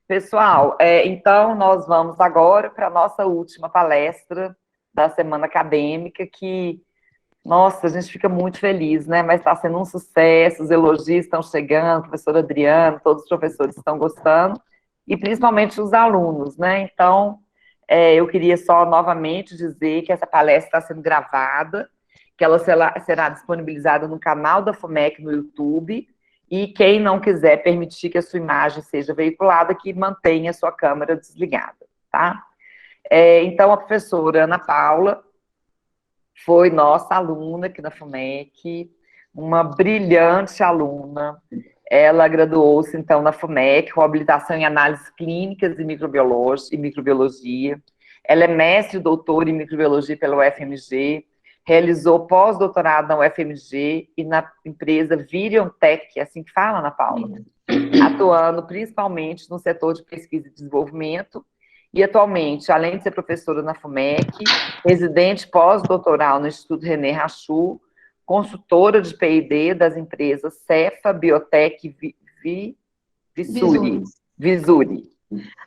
Pessoal, então nós vamos agora para a nossa última palestra da semana acadêmica, que, nossa, a gente fica muito feliz, né? Mas está sendo um sucesso, os elogios estão chegando, professor Adriano, todos os professores estão gostando, e principalmente os alunos, né? Então, eu queria só novamente dizer que essa palestra está sendo gravada, que ela será disponibilizada no canal da FUMEC no YouTube, e quem não quiser permitir que a sua imagem seja veiculada, que mantenha a sua câmera desligada, tá? Então, a professora Ana Paula foi nossa aluna aqui na FUMEC, uma brilhante aluna. Ela graduou-se, então, na FUMEC, com habilitação em análises clínicas e microbiologia. Ela é mestre e doutora em microbiologia pela UFMG, realizou pós-doutorado na UFMG e na empresa Virion Tech, assim que fala, Ana Paula, atuando principalmente no setor de pesquisa e desenvolvimento, e atualmente, além de ser professora na FUMEC, residente pós-doutoral no Instituto René Rachou, consultora de P&D das empresas Cefa, Biotech e Visuri.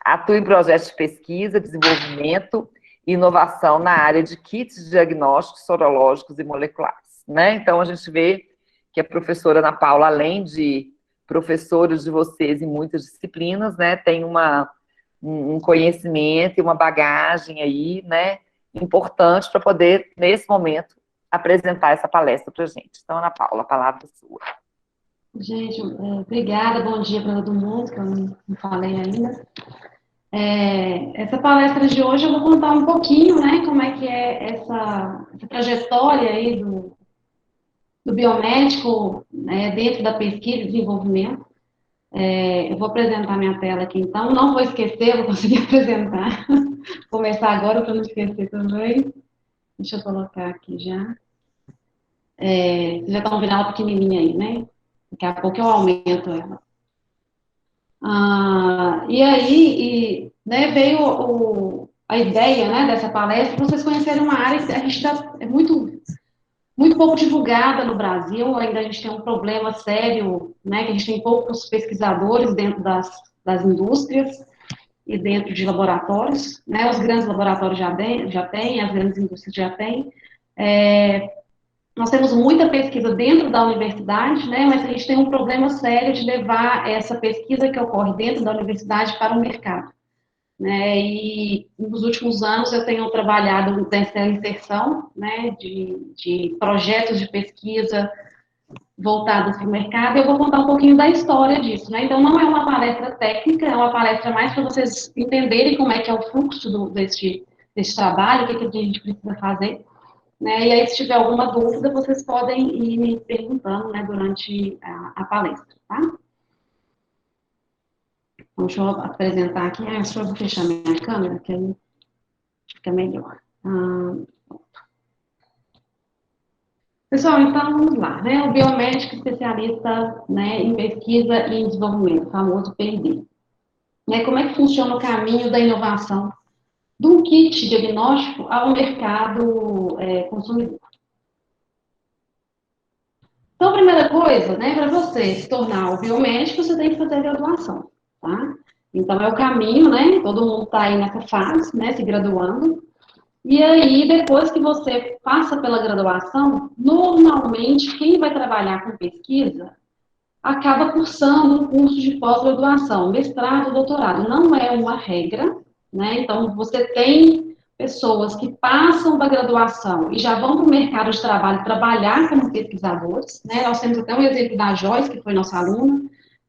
Atua em projetos de pesquisa, desenvolvimento e inovação na área de kits diagnósticos sorológicos e moleculares, né? Então, a gente vê que a professora Ana Paula, além de professora de vocês em muitas disciplinas, né, tem um conhecimento e uma bagagem aí, né, importante para poder, nesse momento, apresentar essa palestra para a gente. Então, Ana Paula, a palavra é sua. Gente, obrigada, bom dia para todo mundo, que eu não falei ainda. Essa palestra de hoje eu vou contar um pouquinho, né, como é que é essa trajetória aí do biomédico, né, dentro da pesquisa e desenvolvimento. Eu vou apresentar minha tela aqui, então, não vou esquecer, vou conseguir apresentar. Vou começar agora para não esquecer também. Deixa eu colocar aqui já. Vocês já estão vendo ela pequenininha aí, né? Daqui a pouco eu aumento ela. E aí, né, veio a ideia, né, dessa palestra para vocês conhecerem uma área que a gente é muito pouco divulgada no Brasil, ainda a gente tem um problema sério, né, que a gente tem poucos pesquisadores dentro das indústrias e dentro de laboratórios, né, os grandes laboratórios já têm, as grandes indústrias já têm. Nós temos muita pesquisa dentro da universidade, né, mas a gente tem um problema sério de levar essa pesquisa que ocorre dentro da universidade para o mercado, né, e nos últimos anos eu tenho trabalhado nessa inserção, né, de projetos de pesquisa voltados para o mercado, e eu vou contar um pouquinho da história disso, né, então não é uma palestra técnica, é uma palestra mais para vocês entenderem como é que é o fluxo desse trabalho, o que a gente precisa fazer, né, e aí, se tiver alguma dúvida, vocês podem ir me perguntando, né, durante a palestra, tá? Então, deixa eu apresentar aqui. Deixa eu fechar minha câmera, que aí fica melhor. Pessoal, então, vamos lá, né? O biomédico especialista, né, em pesquisa e em desenvolvimento, famoso P&D. Né, como é que funciona o caminho da inovação de um kit diagnóstico ao mercado consumidor? Então, a primeira coisa, né, para você se tornar o biomédico, você tem que fazer a graduação, tá? Então, é o caminho, né, todo mundo está aí nessa fase, né, se graduando. E aí, depois que você passa pela graduação, normalmente, quem vai trabalhar com pesquisa acaba cursando um curso de pós-graduação, mestrado, doutorado. Não é uma regra, né? Então, você tem pessoas que passam da graduação e já vão para o mercado de trabalho trabalhar como pesquisadores, né? Nós temos até um exemplo da Joyce, que foi nossa aluna,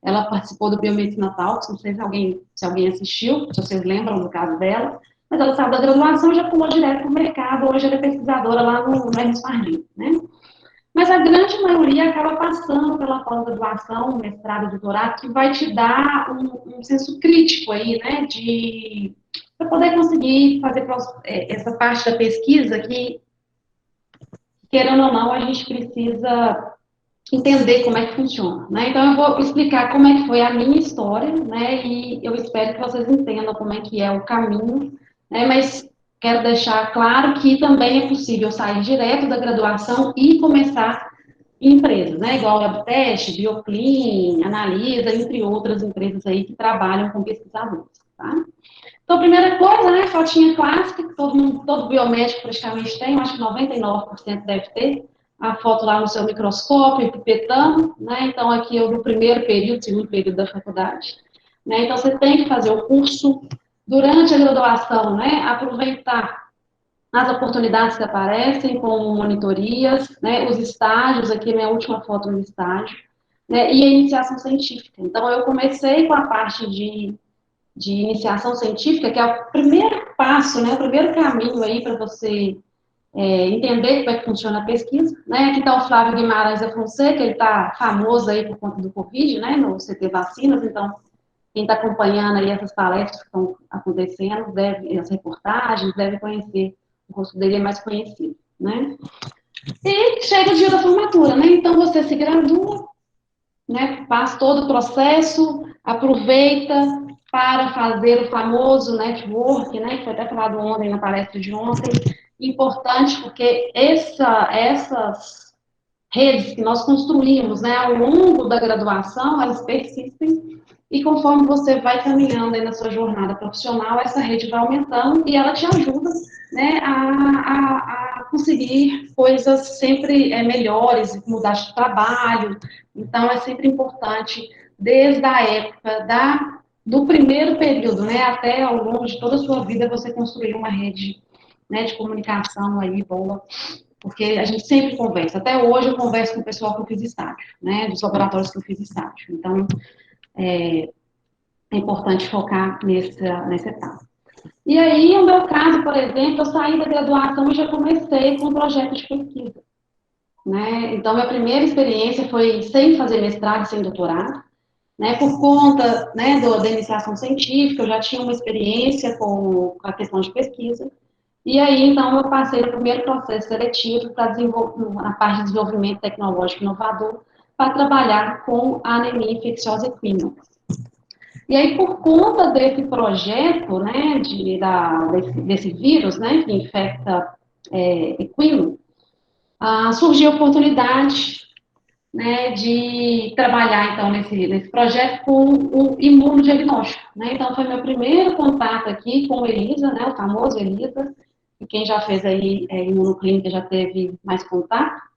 ela participou do Biomedicina Talks, não sei se alguém assistiu, se vocês lembram do caso dela, mas ela saiu da graduação e já pulou direto para o mercado, hoje ela é pesquisadora lá no Hermes Pardini, né? Mas a grande maioria acaba passando pela pós-graduação, mestrado, doutorado, que vai te dar um senso crítico aí, né, para poder conseguir fazer essa parte da pesquisa que, querendo ou não, a gente precisa entender como é que funciona, né? Então, eu vou explicar como é que foi a minha história, né, e eu espero que vocês entendam como é que é o caminho, né, mas quero deixar claro que também é possível sair direto da graduação e começar em empresas, né? Igual a Labtest, Bioclean, Analisa, entre outras empresas aí que trabalham com pesquisadores, tá? Então, a primeira coisa, né, fotinha clássica, que todo biomédico praticamente tem, eu acho que 99% deve ter, a foto lá no seu microscópio, pipetando, né, então aqui eu do primeiro período, segundo período da faculdade, né, então você tem que fazer o curso durante a graduação, né, aproveitar as oportunidades que aparecem, como monitorias, né, os estágios, aqui minha última foto no estágio, né, e a iniciação científica. Então, eu comecei com a parte de iniciação científica, que é o primeiro passo, né, o primeiro caminho aí para você entender como é que funciona a pesquisa, né, aqui está o Flávio Guimarães da Fonseca, ele está famoso aí por conta do Covid, né, no CT Vacinas, então, quem está acompanhando aí essas palestras que estão acontecendo, as reportagens, deve conhecer, o rosto dele é mais conhecido, né, e chega o dia da formatura, né, então você se gradua, né, faz todo o processo, aproveita para fazer o famoso network, né, que foi até falado ontem na palestra de ontem, importante porque essas redes que nós construímos, né, ao longo da graduação, elas persistem e conforme você vai caminhando aí na sua jornada profissional, essa rede vai aumentando e ela te ajuda, né, a conseguir coisas sempre melhores, mudar de trabalho. Então, é sempre importante, desde a época do primeiro período, né, até ao longo de toda a sua vida, você construir uma rede, né, de comunicação aí boa, porque a gente sempre conversa. Até hoje eu converso com o pessoal que eu fiz estágio, né, dos laboratórios que eu fiz estágio. Então, é importante focar nessa etapa. E aí, no meu caso, por exemplo, eu saí da graduação e já comecei com um projeto de pesquisa, né? Então, minha primeira experiência foi sem fazer mestrado, sem doutorado, né? Por conta, né, da iniciação científica, eu já tinha uma experiência com a questão de pesquisa. E aí, então, eu passei no primeiro processo seletivo para desenvolver a parte de desenvolvimento tecnológico inovador para trabalhar com a anemia infecciosa equina. E aí, por conta desse projeto, né, desse vírus, né, que infecta equino, surgiu a oportunidade, né, de trabalhar, então, nesse projeto com o imunodiagnóstico, né, então foi meu primeiro contato aqui com o ELISA, né, o famoso ELISA, e quem já fez aí imunoclínica já teve mais contato,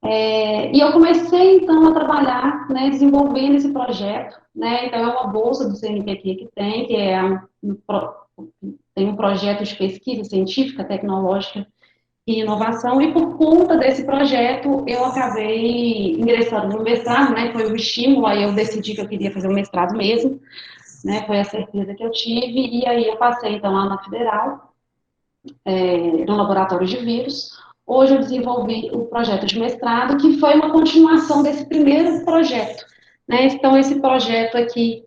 e eu comecei, então, a trabalhar, né, desenvolvendo esse projeto, né, então é uma bolsa do CNPq que tem, que tem um projeto de pesquisa científica, tecnológica e inovação, e por conta desse projeto eu acabei ingressando no mestrado, né, foi o estímulo, aí eu decidi que eu queria fazer o mestrado mesmo, né, foi a certeza que eu tive, e aí eu passei, então, lá na Federal, no laboratório de vírus. Hoje eu desenvolvi o projeto de mestrado, que foi uma continuação desse primeiro projeto, né? Então, esse projeto aqui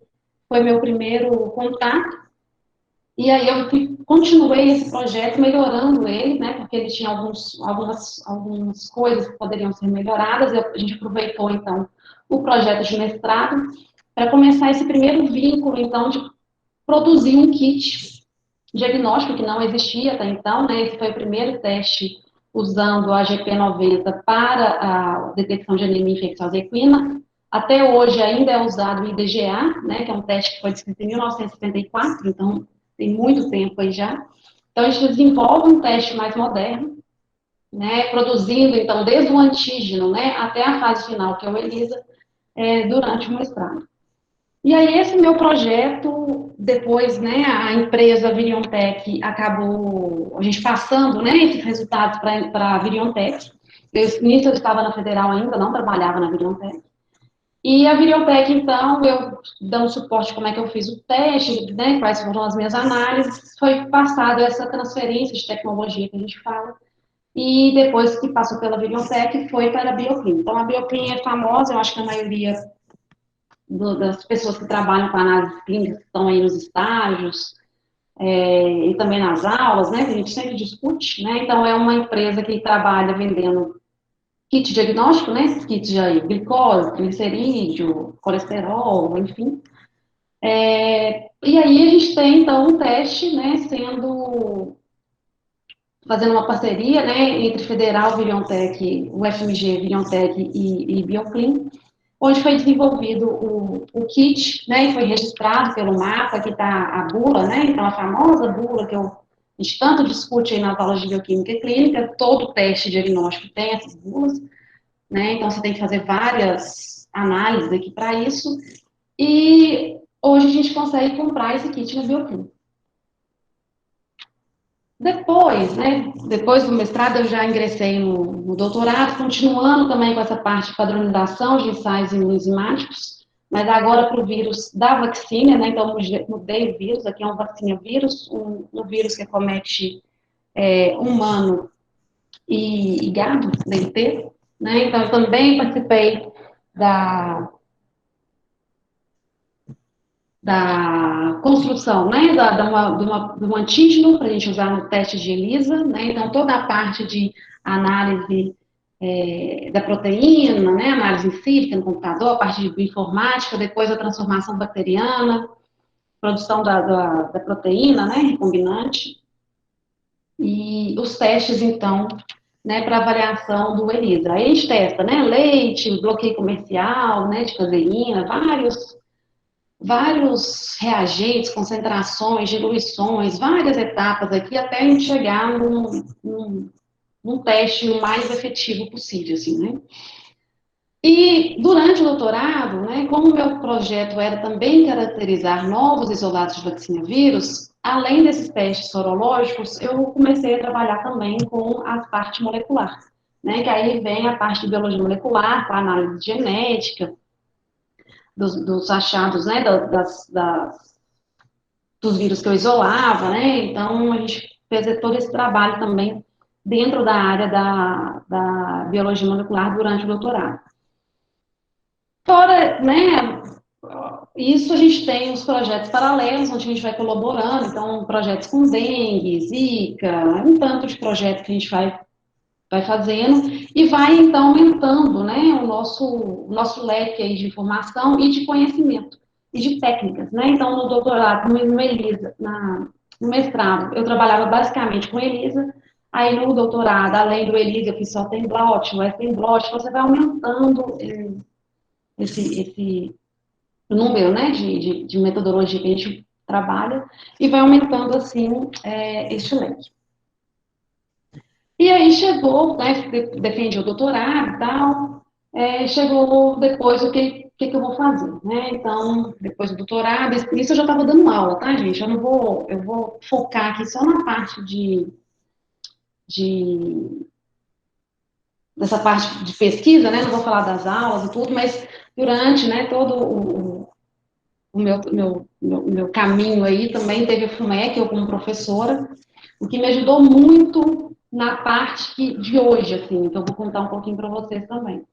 foi meu primeiro contato, e aí eu continuei esse projeto, melhorando ele, né? Porque ele tinha algumas coisas que poderiam ser melhoradas, e a gente aproveitou, então, o projeto de mestrado para começar esse primeiro vínculo, então, de produzir um kit diagnóstico que não existia até então, né? Esse foi o primeiro teste usando a GP90 para a detecção de anemia infecciosa equina. Até hoje ainda é usado o IDGA, né? Que é um teste que foi descrito em 1974, então tem muito tempo aí já. Então a gente desenvolve um teste mais moderno, né? Produzindo então desde o antígeno, né? Até a fase final, que é o ELISA, durante o mestrado. E aí, esse meu projeto, depois, né, a empresa Viriontech acabou, a gente passando, né, esses resultados para a Viriontech. Nisso eu estava na Federal ainda, não trabalhava na Viriontech. E a Viriontech, então, eu dando suporte como é que eu fiz o teste, né, quais foram as minhas análises, foi passado essa transferência de tecnologia que a gente fala, e depois que passou pela Viriontech, foi para a Bioclin. Então, a Bioclin é famosa, eu acho que a maioria das pessoas que trabalham com análise clínica, que estão aí nos estágios, e também nas aulas, né, que a gente sempre discute, né, então é uma empresa que trabalha vendendo kit diagnóstico, né, esses kits de glicose, glicerídeo, colesterol, enfim, e aí a gente tem, então, um teste, né, sendo fazendo uma parceria, né, entre Federal, Viriontech, UFMG, Viriontech e Bioclin, onde foi desenvolvido o kit, né, e foi registrado pelo mapa, que está a bula, né, então a famosa bula que a gente tanto discute aí nas aulas de bioquímica clínica, todo teste diagnóstico tem essas bulas, né, então você tem que fazer várias análises aqui para isso, e hoje a gente consegue comprar esse kit na Bioclínica. Depois, né, depois do mestrado eu já ingressei no doutorado, continuando também com essa parte de padronização de ensaios imunoenzimáticos, mas agora para o vírus da vacina, né, então mudei o vírus, aqui é um vacina-vírus, um vírus que acomete humano e gado, leiteiro, né, então eu também participei da construção, né, de um antígeno para a gente usar no teste de ELISA, né, então toda a parte de análise da proteína, né, análise em si, no computador, a parte de bioinformática, depois a transformação bacteriana, produção da proteína, né, recombinante, e os testes, então, né, para avaliação do ELISA. Aí a gente testa, né, leite, bloqueio comercial, né, de caseína, vários reagentes, concentrações, diluições, várias etapas aqui, até a gente chegar num teste o mais efetivo possível, assim, né? E durante o doutorado, né, como o meu projeto era também caracterizar novos isolados de vacina-vírus, além desses testes sorológicos, eu comecei a trabalhar também com a parte molecular, né, que aí vem a parte de biologia molecular, com a análise genética, dos achados, né, dos vírus que eu isolava, né, então a gente fez todo esse trabalho também dentro da área da biologia molecular durante o doutorado. Fora, né, isso a gente tem os projetos paralelos, onde a gente vai colaborando, então projetos com dengue, zika, um tanto de projetos que a gente vai fazendo, e vai, então, aumentando, né, o nosso leque aí de informação e de conhecimento, e de técnicas, né, então, no doutorado, no ELISA, no mestrado, eu trabalhava basicamente com ELISA, aí no doutorado, além do ELISA, eu fiz só tem blot, o tem blot, você vai aumentando esse número, né, de metodologia que a gente trabalha, e vai aumentando, assim, este leque. E aí chegou, né, defendi o doutorado e tal, chegou depois o que eu vou fazer, né? Então, depois do doutorado, isso eu já estava dando aula, tá, gente? Eu vou focar aqui só na parte dessa parte de pesquisa, né? Não vou falar das aulas e tudo, mas durante, né, todo o meu caminho aí também teve a FUMEC, eu como professora, o que me ajudou muito na parte de hoje, assim, então eu vou contar um pouquinho para vocês também.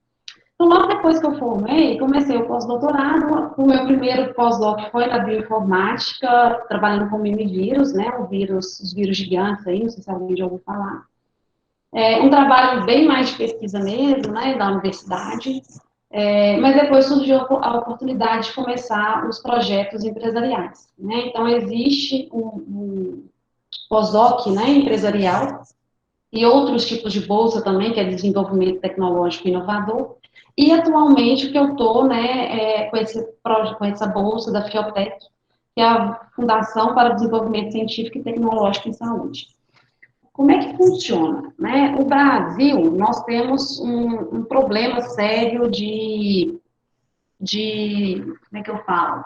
Então, logo depois que eu formei, comecei o pós-doutorado, o meu primeiro pós-doc foi na bioinformática, trabalhando com mimivírus, né, os vírus gigantes aí, não sei se alguém já ouviu falar. Um trabalho bem mais de pesquisa mesmo, né, da universidade, mas depois surgiu a oportunidade de começar os projetos empresariais, né, então existe um pós-doc, né, empresarial, e outros tipos de bolsa também, que é desenvolvimento tecnológico inovador, e atualmente o que eu estou, né, com essa bolsa da Fiotec, que é a Fundação para o Desenvolvimento Científico e Tecnológico em Saúde. Como é que funciona? Né? O Brasil, nós temos um problema sério como é que eu falo?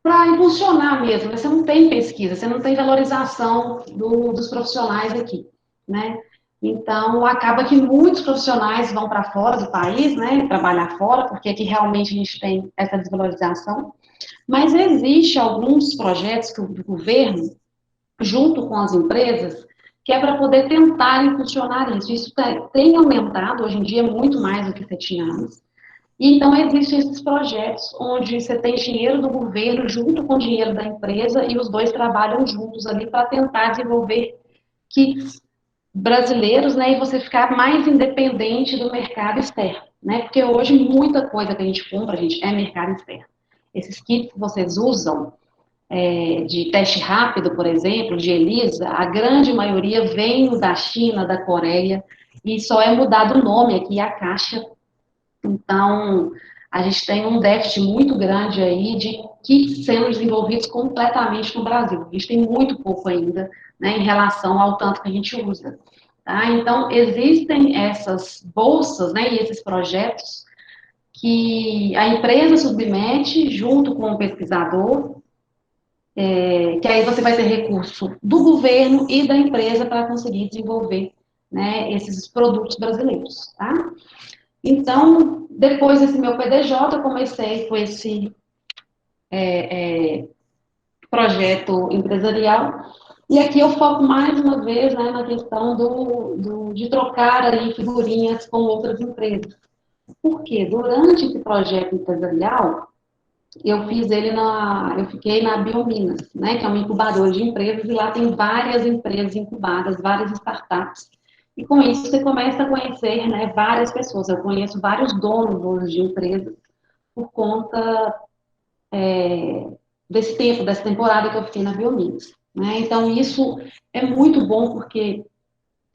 Para impulsionar mesmo, você não tem pesquisa, você não tem valorização dos profissionais aqui, né? Então, acaba que muitos profissionais vão para fora do país, né, trabalhar fora, porque aqui realmente a gente tem essa desvalorização, mas existe alguns projetos que o governo, junto com as empresas, que é para poder tentar impulsionar isso. Isso tem aumentado, hoje em dia, muito mais do que você tinha antes. E então, existem esses projetos onde você tem dinheiro do governo junto com o dinheiro da empresa e os dois trabalham juntos ali para tentar desenvolver kits brasileiros, né, e você ficar mais independente do mercado externo, né, porque hoje muita coisa que a gente compra, gente, é mercado externo. Esses kits que vocês usam, de teste rápido, por exemplo, de ELISA, a grande maioria vem da China, da Coreia, e só é mudado o nome aqui, a caixa. Então, a gente tem um déficit muito grande aí de kits sendo desenvolvidos completamente no Brasil. A gente tem muito pouco ainda, né, em relação ao tanto que a gente usa. Tá? Então, existem essas bolsas, né, e esses projetos que a empresa submete junto com o pesquisador, que aí você vai ter recurso do governo e da empresa para conseguir desenvolver, né, esses produtos brasileiros, tá? Então, depois desse meu PDJ, eu comecei com esse projeto empresarial, e aqui eu foco mais uma vez, né, na questão de trocar aí figurinhas com outras empresas. Porque durante esse projeto empresarial, eu fiquei na Biominas, né, que é uma incubadora de empresas, e lá tem várias empresas incubadas, várias startups. E com isso você começa a conhecer, né, várias pessoas. Eu conheço vários donos hoje de empresas por conta desse tempo, dessa temporada que eu fiquei na Biominas. Né? Então isso é muito bom porque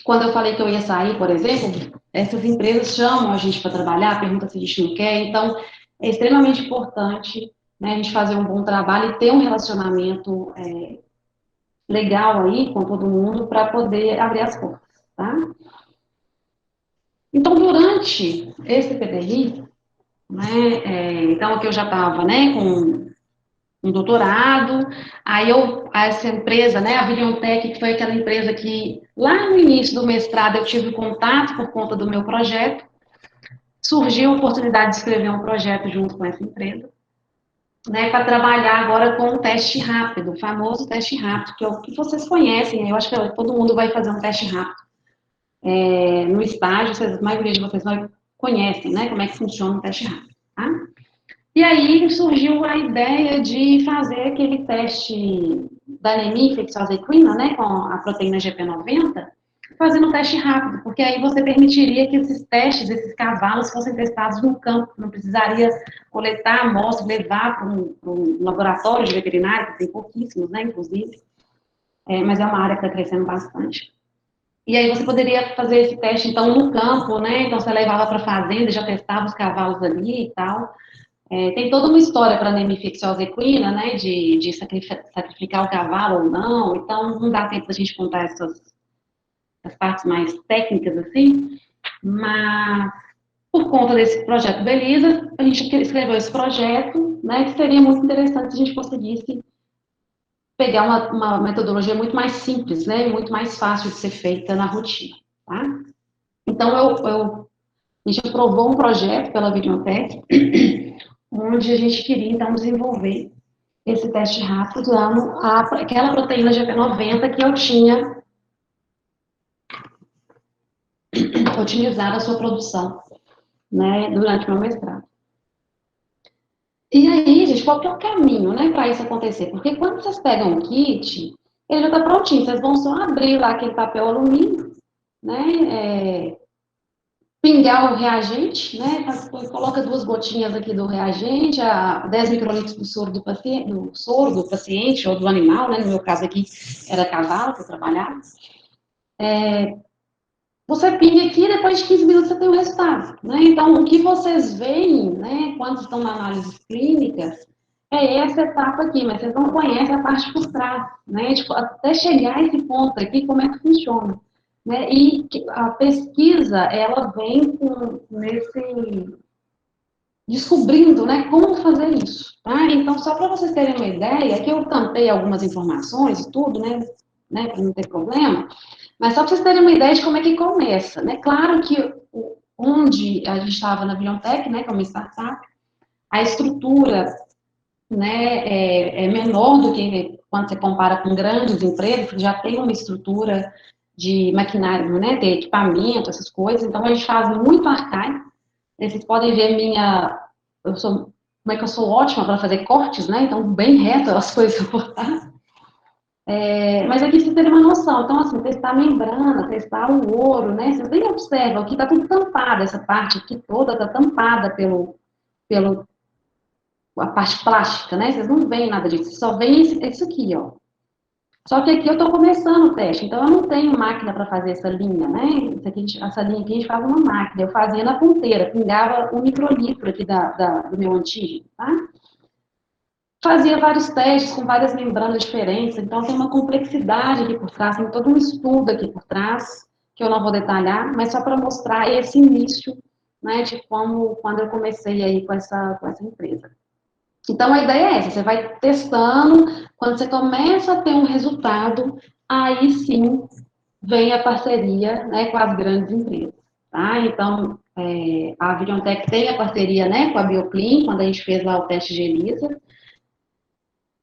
quando eu falei que eu ia sair, por exemplo, essas empresas chamam a gente para trabalhar, perguntam se a gente não quer. Então é extremamente importante, né, a gente fazer um bom trabalho e ter um relacionamento legal aí com todo mundo para poder abrir as portas, tá? Então, durante esse PDI, né, então aqui eu já estava, né, com um doutorado, aí essa empresa, né, a Videontech, que foi aquela empresa que lá no início do mestrado eu tive contato por conta do meu projeto, surgiu a oportunidade de escrever um projeto junto com essa empresa, né, para trabalhar agora com o teste rápido, o famoso teste rápido, que é o que vocês conhecem, eu acho que todo mundo vai fazer um teste rápido. No estágio, a maioria de vocês conhecem, né, como é que funciona o teste rápido, tá? E aí surgiu a ideia de fazer aquele teste da anemia infecciosa equina, né, com a proteína GP90, fazendo um teste rápido, porque aí você permitiria que esses testes, esses cavalos, fossem testados no campo, não precisaria coletar a amostra, levar para um laboratório de veterinário, que tem pouquíssimos, né, inclusive, mas é uma área que está crescendo bastante. E aí você poderia fazer esse teste, então, no campo, né, então você levava para a fazenda, já testava os cavalos ali e tal. Tem toda uma história para anemia infecciosa equina, né, de sacrificar o cavalo ou não, então não dá tempo da gente contar essas partes mais técnicas, assim, mas por conta desse projeto Belisa, a gente escreveu esse projeto, né, que seria muito interessante se a gente conseguisse pegar uma metodologia muito mais simples, né, muito mais fácil de ser feita na rotina, tá? Então, a gente aprovou um projeto pela Videotech, onde a gente queria, então, desenvolver esse teste rápido usando aquela proteína GP90 que eu tinha otimizado a sua produção, né, durante o meu mestrado. E aí, gente, qual que é o caminho, né, para isso acontecer? Porque quando vocês pegam um kit, ele já está prontinho, vocês vão só abrir lá aquele papel alumínio, né, pingar o reagente, né, coloca 2 gotinhas aqui do reagente, a 10 microlitros do soro do paciente ou do animal, né, no meu caso aqui era cavalo que eu trabalhava. Você pinga aqui e depois de 15 minutos você tem o resultado, né? Então, o que vocês veem, né, quando estão na análise clínica, é essa etapa aqui, mas vocês não conhecem a parte por trás, né? Tipo, até chegar a esse ponto aqui, como é que funciona, né? E a pesquisa, ela vem descobrindo, né, como fazer isso, tá? Então, só para vocês terem uma ideia, aqui eu cantei algumas informações e tudo, né, para não ter problema, mas só para vocês terem uma ideia de como é que começa, né? Claro que onde a gente estava na Biontech, né, que é uma startup, a estrutura, né, é menor do que quando você compara com grandes empresas, que já tem uma estrutura de maquinário, né, de equipamento, essas coisas, então a gente faz muito arcaico. Vocês podem ver como é que eu sou ótima para fazer cortes, né, então bem reto as coisas que eu cortar. Mas aqui você tem uma noção, então assim, testar a membrana, testar o ouro, né, vocês nem observam que está tudo tampado, essa parte aqui toda está tampada pelo a parte plástica, né? Vocês não veem nada disso, só veem isso aqui, ó. Só que aqui eu estou começando o teste, então eu não tenho máquina para fazer essa linha, né? Essa linha aqui a gente faz uma máquina. Eu fazia na ponteira, pingava um microlitro aqui do meu antígeno, tá? Fazia vários testes com várias membranas diferentes, então tem uma complexidade aqui por trás, tem todo um estudo aqui por trás, que eu não vou detalhar, mas só para mostrar esse início, né, de como, quando eu comecei aí com essa empresa. Então, a ideia é essa, você vai testando, quando você começa a ter um resultado, aí sim vem a parceria, né, com as grandes empresas, tá? Então, a Viriontech tem a parceria, né, com a Bioclean, quando a gente fez lá o teste de ELISA,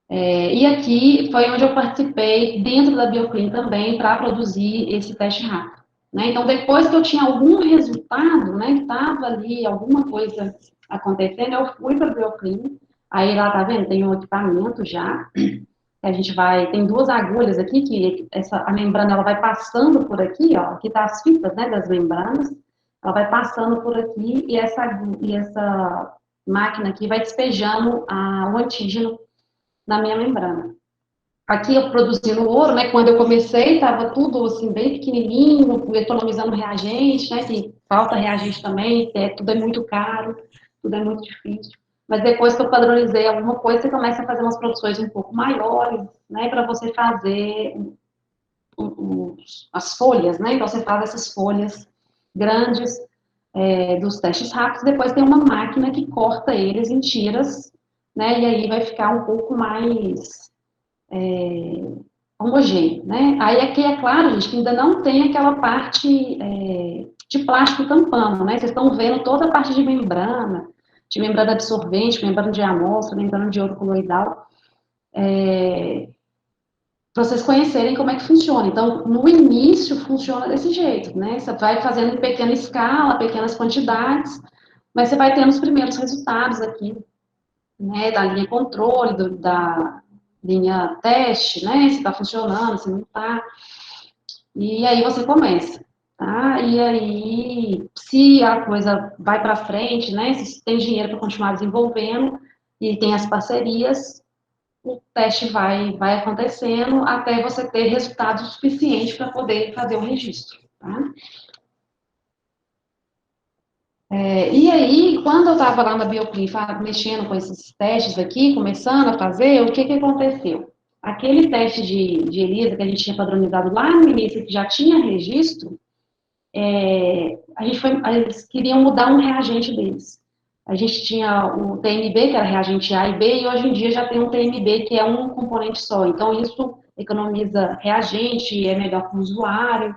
e aqui foi onde eu participei, dentro da Bioclean também, para produzir esse teste rápido, né? Então, depois que eu tinha algum resultado, né, que estava ali, alguma coisa acontecendo, eu fui para a Bioclean, aí lá, tá vendo, tem um equipamento já, que a gente vai, tem duas agulhas aqui, que a membrana, ela vai passando por aqui, ó, aqui tá as fitas, né, das membranas, ela vai passando por aqui, e essa máquina aqui vai despejando o antígeno na minha membrana. Aqui eu produzindo ouro, né? Quando eu comecei, estava tudo assim, bem pequenininho, economizando reagente, né? Que falta reagente também, tudo é muito caro, tudo é muito difícil. Mas depois que eu padronizei alguma coisa, você começa a fazer umas produções um pouco maiores, né? Para você fazer as folhas, né? Então você faz essas folhas grandes dos testes rápidos, depois tem uma máquina que corta eles em tiras, né? E aí vai ficar um pouco mais homogêneo, né? Aí aqui é claro, gente, que ainda não tem aquela parte de plástico tampando, né? Vocês estão vendo toda a parte de membrana absorvente, membrana de amostra, membrana de ouro coloidal, para vocês conhecerem como é que funciona. Então, no início funciona desse jeito, né? Você vai fazendo em pequena escala, pequenas quantidades, mas você vai tendo os primeiros resultados aqui, né? Da linha controle, da linha teste, né? Se está funcionando, se não está. E aí você começa, tá? E aí, se a coisa vai para frente, né? Se tem dinheiro para continuar desenvolvendo e tem as parcerias, o teste vai acontecendo até você ter resultados suficientes para poder fazer o registro, tá? E aí, quando eu estava lá na Bioclin, mexendo com esses testes aqui, começando a fazer, o que que aconteceu? Aquele teste de ELISA que a gente tinha padronizado lá no início, que já tinha registro, eles queriam mudar um reagente deles. A gente tinha o TMB, que era reagente A e B, e hoje em dia já tem um TMB, que é um componente só. Então, isso economiza reagente, é melhor para o usuário.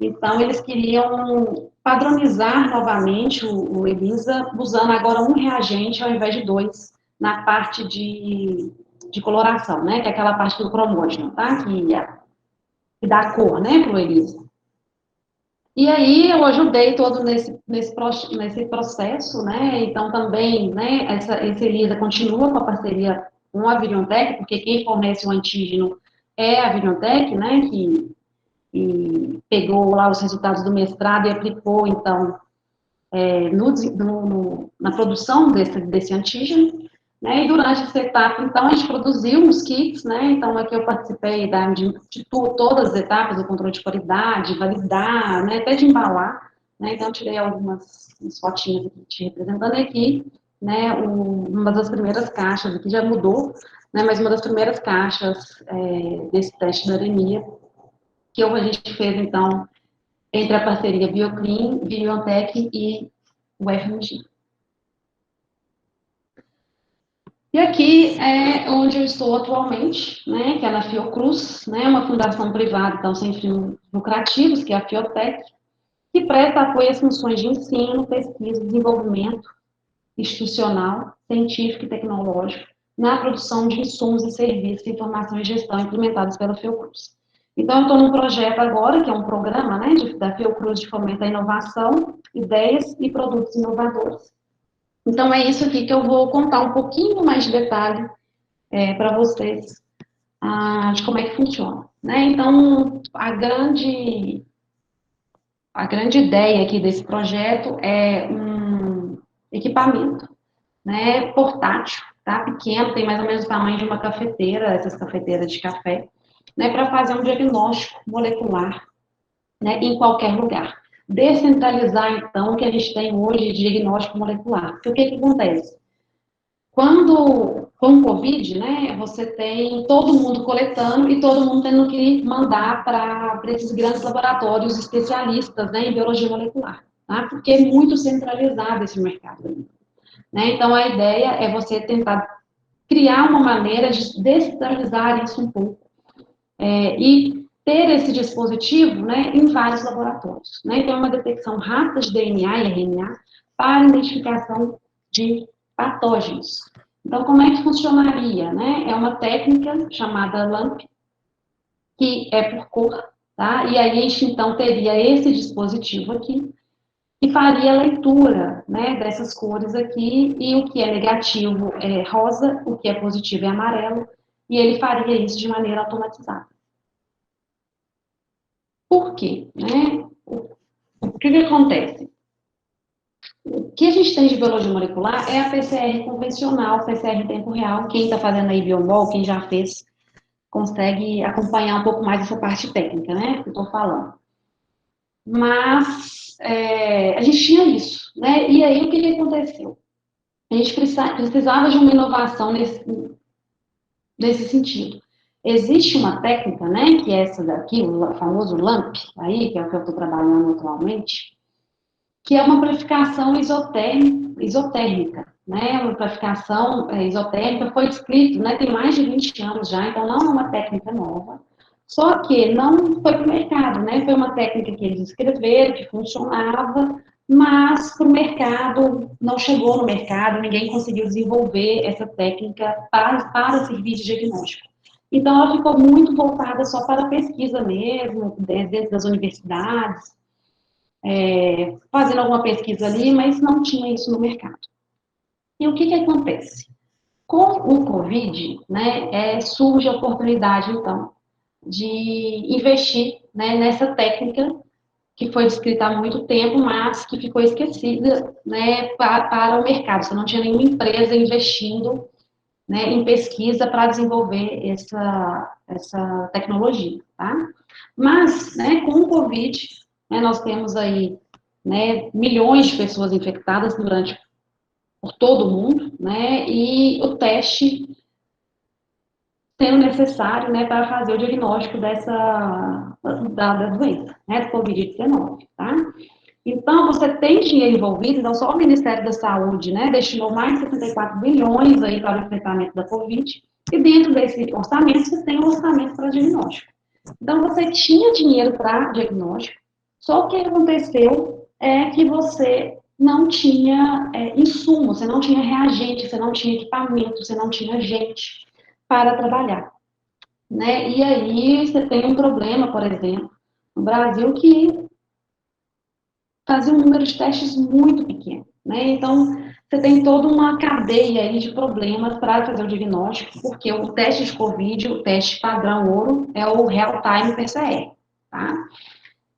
Então, eles queriam padronizar novamente o ELISA, usando agora um reagente ao invés de dois, na parte de coloração, né? Que é aquela parte do cromógeno, tá? Que dá cor, né, para o ELISA. E aí eu ajudei todo nesse processo, né? Então também, né, esse ELISA continua com a parceria com a Viriontech, porque quem fornece o antígeno é a Viriontech, né? Que pegou lá os resultados do mestrado e aplicou, então, na produção desse antígeno, né, e durante essa etapa, então, a gente produziu uns kits, né, então aqui eu participei de todas as etapas do controle de qualidade, validar, né, até de embalar, né, então tirei algumas fotinhas aqui te representando aqui, né, uma das primeiras caixas aqui já mudou, né, mas uma das primeiras caixas desse teste da anemia, que a gente fez, então, entre a parceria Bioclean, Viriontech e o FMG. E aqui é onde eu estou atualmente, né, que é na Fiocruz, né, uma fundação privada, então, sem fins lucrativos, que é a Fiotec, que presta apoio às funções de ensino, pesquisa, desenvolvimento institucional, científico e tecnológico, na produção de insumos e serviços de informação e gestão implementados pela Fiocruz. Então, eu estou num projeto agora, que é um programa, né, da Fiocruz de fomento à inovação, ideias e produtos inovadores. Então, é isso aqui que eu vou contar um pouquinho mais de detalhe para vocês de como é que funciona, né? Então, a grande ideia aqui desse projeto é um equipamento, né, portátil, tá? Pequeno, tem mais ou menos o tamanho de uma cafeteira, essas cafeteiras de café, né, para fazer um diagnóstico molecular, né, em qualquer lugar. Descentralizar, então, o que a gente tem hoje de diagnóstico molecular. Porque o que acontece? Quando, com o Covid, né, você tem todo mundo coletando e todo mundo tendo que mandar para esses grandes laboratórios especialistas, né, em biologia molecular, tá? Porque é muito centralizado esse mercado, né? Então, a ideia é você tentar criar uma maneira de descentralizar isso um pouco, e ter esse dispositivo, né, em vários laboratórios, né? Então, é uma detecção rápida de DNA e RNA para identificação de patógenos. Então, como é que funcionaria, né? É uma técnica chamada LAMP, que é por cor, tá? E aí a gente, então, teria esse dispositivo aqui, e faria a leitura, né, dessas cores aqui, e o que é negativo é rosa, o que é positivo é amarelo, e ele faria isso de maneira automatizada. Por quê? Né? O que acontece? O que a gente tem de biologia molecular é a PCR convencional, PCR em tempo real. Quem está fazendo aí biomol, quem já fez, consegue acompanhar um pouco mais essa parte técnica, né, que eu estou falando. Mas a gente tinha isso, né? E aí o que aconteceu? A gente precisava de uma inovação nesse sentido. Existe uma técnica, né, que é essa daqui, o famoso LAMP, aí, que é o que eu estou trabalhando atualmente, que é uma amplificação isotérmica, né, uma amplificação isotérmica, foi descrito, né, tem mais de 20 anos já, então não é uma técnica nova, só que não foi para o mercado, né, foi uma técnica que eles escreveram, que funcionava, mas para o mercado, não chegou no mercado, ninguém conseguiu desenvolver essa técnica para servir de diagnóstico. Então, ela ficou muito voltada só para a pesquisa mesmo, dentro das universidades, fazendo alguma pesquisa ali, mas não tinha isso no mercado. E o que acontece? Com o Covid, né, surge a oportunidade, então, de investir, né, nessa técnica que foi descrita há muito tempo, mas que ficou esquecida, né, para o mercado. Você não tinha nenhuma empresa investindo, né, em pesquisa para desenvolver essa tecnologia, tá? Mas, né, com o Covid, né, nós temos aí, né, milhões de pessoas infectadas por todo o mundo, né, e o teste sendo necessário, né, para fazer o diagnóstico da doença, né, do Covid-19, tá? Então, você tem dinheiro envolvido, então só o Ministério da Saúde, né, destinou mais de 64 bilhões aí para o enfrentamento da Covid, e dentro desse orçamento, você tem um orçamento para diagnóstico. Então, você tinha dinheiro para diagnóstico, só que o que aconteceu é que você não tinha insumo, você não tinha reagente, você não tinha equipamento, você não tinha gente para trabalhar, né? E aí você tem um problema, por exemplo, no Brasil, que fazia um número de testes muito pequeno, né? Então, você tem toda uma cadeia aí de problemas para fazer o diagnóstico, porque o teste de COVID, o teste padrão ouro, é o Real-Time PCR, tá?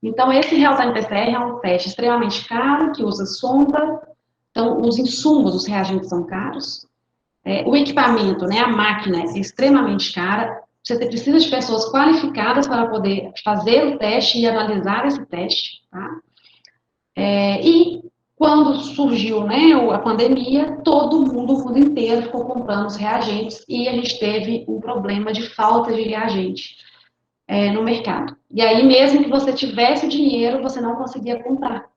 Então, esse Real-Time PCR é um teste extremamente caro, que usa sonda, então, os insumos, os reagentes são caros, o equipamento, né, a máquina é extremamente cara, você precisa de pessoas qualificadas para poder fazer o teste e analisar esse teste, tá? E quando surgiu, né, a pandemia, todo mundo, o mundo inteiro ficou comprando os reagentes e a gente teve um problema de falta de reagente no mercado. E aí, mesmo que você tivesse dinheiro, você não conseguia comprar.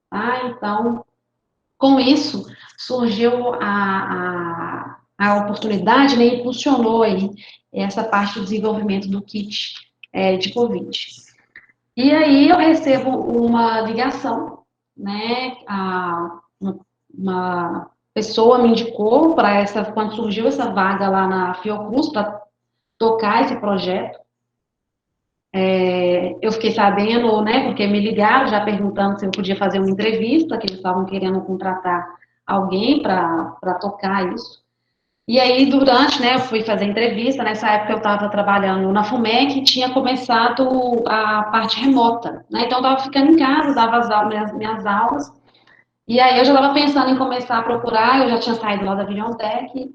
Tá? Então, com isso, surgiu a oportunidade, né, e impulsionou aí essa parte do desenvolvimento do kit de Covid. E aí eu recebo uma ligação, né, uma pessoa me indicou para quando surgiu essa vaga lá na Fiocruz, para tocar esse projeto. Eu fiquei sabendo, né, porque me ligaram já perguntando se eu podia fazer uma entrevista, que eles estavam querendo contratar alguém para tocar isso. E aí, durante, né, eu fui fazer entrevista, nessa época eu estava trabalhando na FUMEC, tinha começado a parte remota, né, então eu estava ficando em casa, dava minhas aulas, e aí eu já estava pensando em começar a procurar, eu já tinha saído lá da Videontech,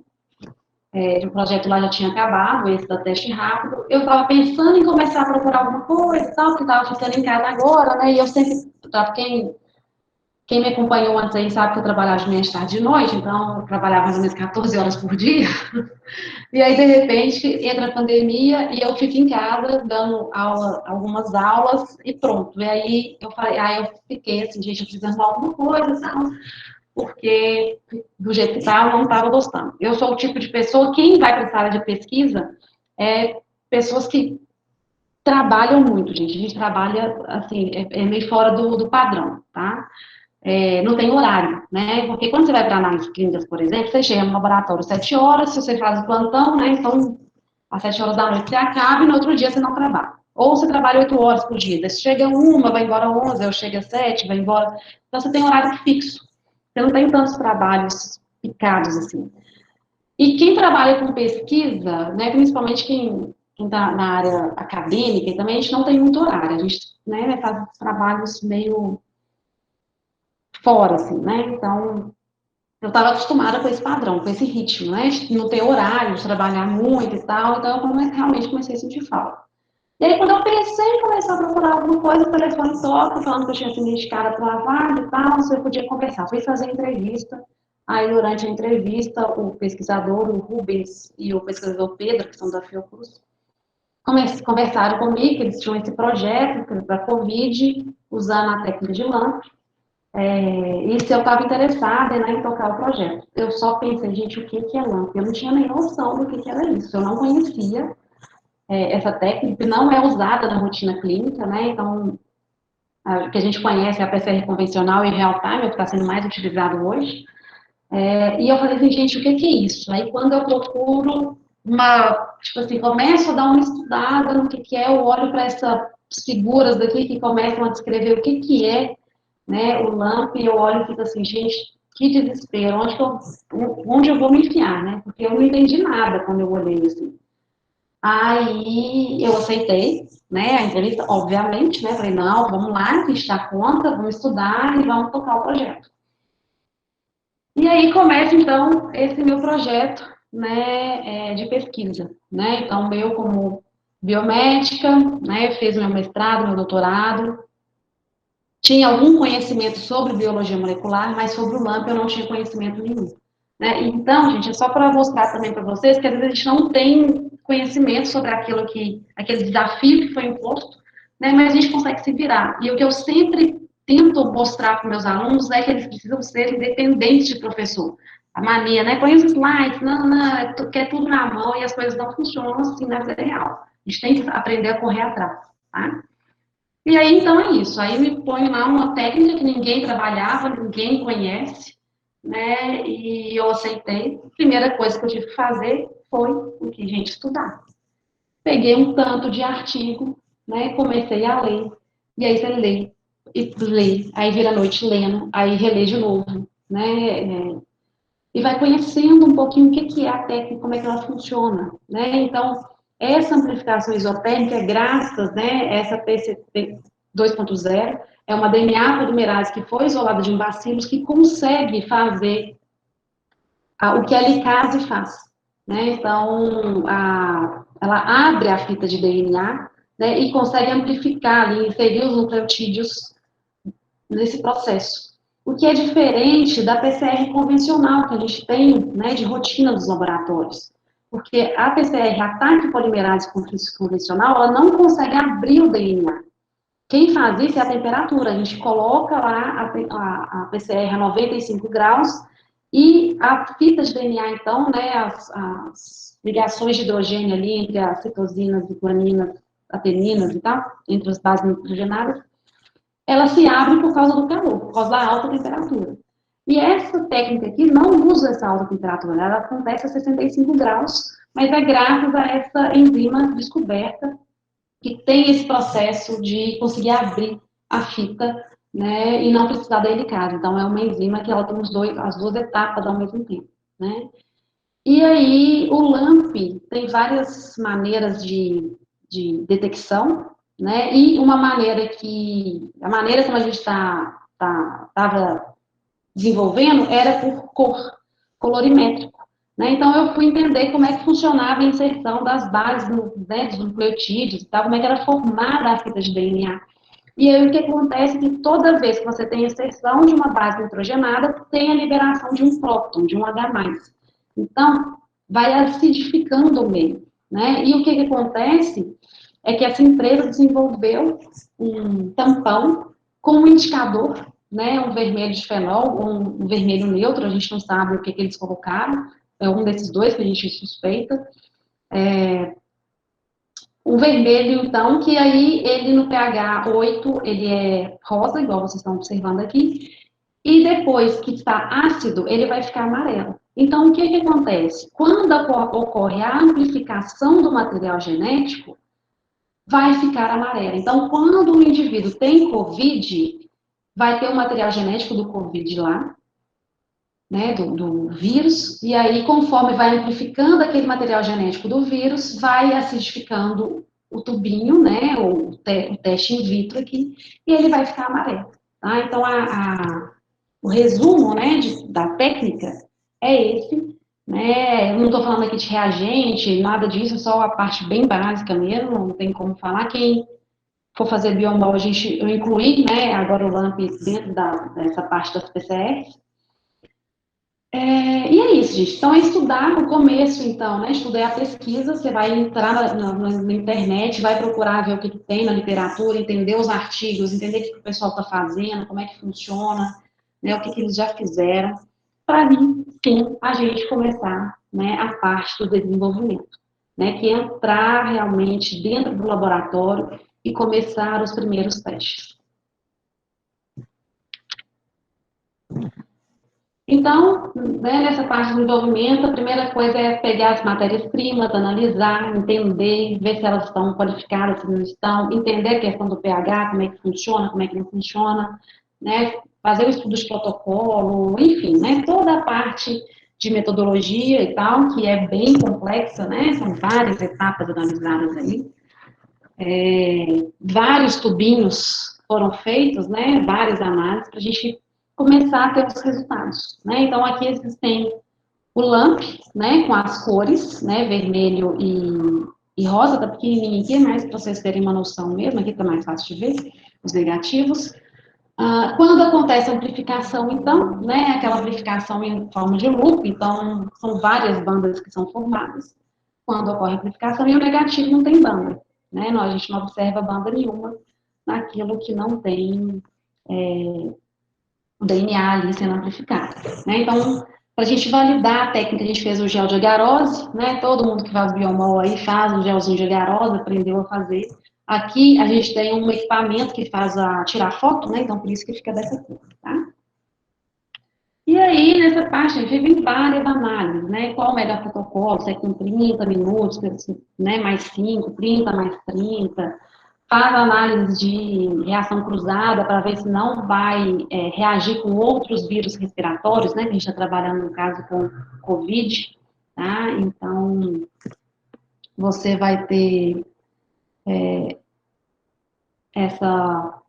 O projeto lá já tinha acabado, esse da teste rápido. Eu estava pensando em começar a procurar alguma coisa e tal, porque estava ficando em casa agora, né? E eu sempre, quem me acompanhou antes aí sabe que eu trabalhava de manhã, de tarde e de noite, então eu trabalhava mais ou menos 14 horas por dia. E aí, de repente, entra a pandemia e eu fico em casa dando aula, algumas aulas e pronto. E aí eu falei, aí eu fiquei assim, gente, eu preciso arrumar alguma coisa, sabe? Porque do jeito que estava, não estava gostando. Eu sou o tipo de pessoa, quem vai para essa área de pesquisa é pessoas que trabalham muito, gente. A gente trabalha, assim, é meio fora do padrão, tá? Não tem horário, né? Porque quando você vai para análises clínicas, por exemplo, você chega no laboratório às 7 horas, se você faz o plantão, né? Então, às 7 horas da noite você acaba e no outro dia você não trabalha. Ou você trabalha 8 horas por dia. Você chega uma, vai embora 11, ou chega às 7, vai embora. Então, você tem horário fixo. Você não tem tantos trabalhos picados assim. E quem trabalha com pesquisa, né, principalmente quem está na área acadêmica, e também a gente não tem muito horário. A gente, né, faz trabalhos meio fora, assim, né? Então, eu estava acostumada com esse padrão, com esse ritmo, né? De não ter horário, de trabalhar muito e tal, então eu realmente comecei a sentir falta. E aí, quando eu pensei em começar a procurar alguma coisa, o telefone toca, falando que eu tinha sido indicada para uma vaga e tal, se eu podia conversar. Fui fazer entrevista, aí durante a entrevista, o pesquisador, o Rubens, e o pesquisador Pedro, que são da Fiocruz, conversaram comigo, que eles tinham esse projeto para a Covid, usando a técnica de LAMP, e se eu estava interessada, né, em tocar o projeto. Eu só pensei, gente, o que é LAMP? Eu não tinha nem noção do que era isso, eu não conhecia essa técnica, não é usada na rotina clínica, né, então, o que a gente conhece é a PCR convencional e real-time, é o que está sendo mais utilizado hoje, e eu falei assim, gente, o que é isso? Aí, quando eu procuro tipo assim, começo a dar uma estudada no que é, eu olho para essas figuras daqui que começam a descrever o que é, né, o LAMP, eu olho e fico assim, gente, que desespero, onde eu vou me enfiar, né? Porque eu não entendi nada quando eu olhei assim. Aí eu aceitei, né, a entrevista, obviamente, né? Falei, não, vamos lá, a gente dá conta, vamos estudar e vamos tocar o projeto. E aí começa, então, esse meu projeto, né, de pesquisa, né? Então, eu como biomédica, né, fiz meu mestrado, meu doutorado, tinha algum conhecimento sobre biologia molecular, mas sobre o LAMP eu não tinha conhecimento nenhum. Né? Então, gente, é só para mostrar também para vocês que às vezes a gente não tem conhecimento sobre aquele desafio que foi imposto, né? Mas a gente consegue se virar. E o que eu sempre tento mostrar para meus alunos é que eles precisam ser independentes de professor. A mania, né? Põe os slides, não, quer tudo na mão e as coisas não funcionam assim na vida real. A gente tem que aprender a correr atrás, tá? E aí, então, é isso. Aí me põe lá uma técnica que ninguém trabalhava, ninguém conhece, né? E eu aceitei. A primeira coisa que eu tive que fazer foi o que, gente, estudar. Peguei um tanto de artigo, né? Comecei a ler. E aí você lê, e lê, aí vira a noite lendo, aí relê de novo, né? E vai conhecendo um pouquinho o que é a técnica, como é que ela funciona, né? Então, essa amplificação isotérmica, graças, né, essa PCT 2.0, é uma DNA polimerase que foi isolada de um bacilos que consegue fazer o que a helicase faz, né? Então, ela abre a fita de DNA, né, e consegue amplificar ali, inserir os nucleotídeos nesse processo. O que é diferente da PCR convencional que a gente tem, né, de rotina dos laboratórios. Porque a PCR, ataque polimerase convencional, ela não consegue abrir o DNA. Quem faz isso é a temperatura. A gente coloca lá a PCR a 95 graus e a fita de DNA, então, né, as ligações de hidrogênio ali entre as citosinas e guaninas, ateninas e tal, entre as bases nitrogenadas, ela se abre por causa do calor, por causa da alta temperatura. E essa técnica aqui não usa essa alta temperatura, ela acontece a 65 graus, mas é graças a essa enzima descoberta que tem esse processo de conseguir abrir a fita, né, e não precisar da helicase. Então, é uma enzima que ela tem as duas etapas ao mesmo tempo, né. E aí, o LAMP tem várias maneiras de detecção, né? E uma maneira a maneira como a gente estava desenvolvendo era por cor, colorimétrico. né? Então, eu fui entender como é que funcionava a inserção das bases, né, dos nucleotídeos e tal, como é que era formada a fita de DNA. E aí, o que acontece é que toda vez que você tem a inserção de uma base nitrogenada, tem a liberação de um próton, de um H+. Então, vai acidificando o meio, né? E o que acontece é que essa empresa desenvolveu um tampão com um indicador, né, um vermelho de fenol, um vermelho neutro, a gente não sabe o que eles colocaram, é um desses dois que a gente suspeita. O vermelho, então, que aí ele no pH 8, ele é rosa, igual vocês estão observando aqui, e depois que está ácido, ele vai ficar amarelo. Então, o que acontece? Quando ocorre a amplificação do material genético, vai ficar amarelo. Então, quando o indivíduo tem COVID, vai ter o material genético do COVID lá, né, do vírus, e aí, conforme vai amplificando aquele material genético do vírus, vai acidificando o tubinho, né, o teste in vitro aqui, e ele vai ficar amarelo. Tá? Então, o resumo, né, da técnica é esse, né, eu não estou falando aqui de reagente, nada disso, só a parte bem básica mesmo, não tem como falar. Quem for fazer biomol, eu incluí, né, agora o LAMP dentro dessa parte das PCRs. E é isso, gente. Então, é estudar no começo, então, né? Estudar a pesquisa, você vai entrar na internet, vai procurar ver o que tem na literatura, entender os artigos, entender o que o pessoal está fazendo, como é que funciona, né? O que eles já fizeram, para vir, sim, a gente começar, né, a parte do desenvolvimento, né? Que é entrar realmente dentro do laboratório e começar os primeiros testes. Então, né, nessa parte do desenvolvimento, a primeira coisa é pegar as matérias-primas, analisar, entender, ver se elas estão qualificadas, se não estão, entender a questão do pH, como é que funciona, como é que não funciona, né, fazer o estudo de protocolo, enfim, né, toda a parte de metodologia e tal, que é bem complexa, né, são várias etapas analisadas aí. Vários tubinhos foram feitos, né, várias análises, para a gente começar a ter os resultados, né? Então, aqui existem o LAMP, né, com as cores, né, vermelho e rosa, tá pequenininho aqui, mas para vocês terem uma noção mesmo, aqui tá mais fácil de ver, os negativos. Quando acontece a amplificação, então, né, aquela amplificação em forma de loop, então, são várias bandas que são formadas. Quando ocorre a amplificação, e o negativo não tem banda, né, a gente não observa banda nenhuma naquilo que não tem o DNA ali sendo amplificado, né? Então, para a gente validar a técnica, a gente fez o gel de agarose, né? Todo mundo que faz biomol aí faz um gelzinho de agarose, aprendeu a fazer. Aqui a gente tem um equipamento que faz tirar foto, né? Então, por isso que fica dessa cor, tá? E aí, nessa parte, a gente teve várias análises, né? Qual o melhor protocolo, se é com 30 minutos, né? Mais 5, 30 mais 30, faz análise de reação cruzada para ver se não vai reagir com outros vírus respiratórios, né? Que a gente está trabalhando, no caso, com Covid, tá? Então, você vai ter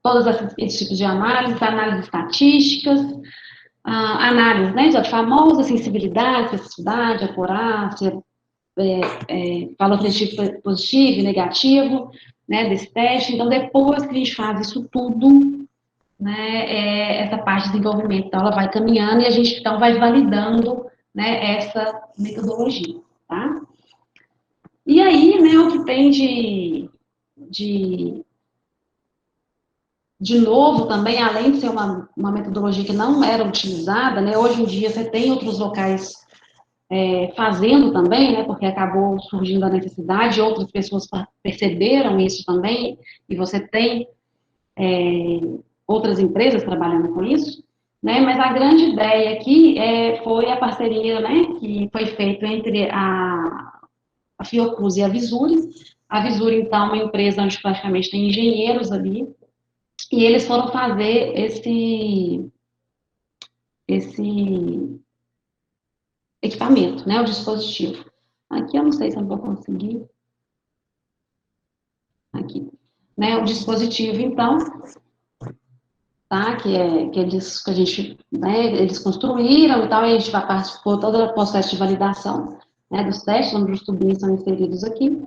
todos esses tipos de análises estatísticas, análise, né? De famosa sensibilidade, especificidade, acurácia, valor positivo e negativo, né, desse teste. Então, depois que a gente faz isso tudo, né, essa parte de desenvolvimento, então, ela vai caminhando e a gente, então, vai validando, né, essa metodologia, tá? E aí, né, o que tem de novo também, além de ser uma metodologia que não era utilizada, né, hoje em dia você tem outros locais fazendo também, né, porque acabou surgindo a necessidade, outras pessoas perceberam isso também, e você tem outras empresas trabalhando com isso, né, mas a grande ideia aqui foi a parceria, né, que foi feita entre a Fiocruz e a Visuri. A Visuri, então, é uma empresa onde praticamente tem engenheiros ali, e eles foram fazer esse equipamento, né, o dispositivo. Aqui eu não sei se eu vou conseguir. Aqui, né, o dispositivo, então, tá? Que eles, que a gente, né, eles construíram e tal, e a gente vai participar todo o processo de validação, né, dos testes, onde os tubinhos são inseridos aqui.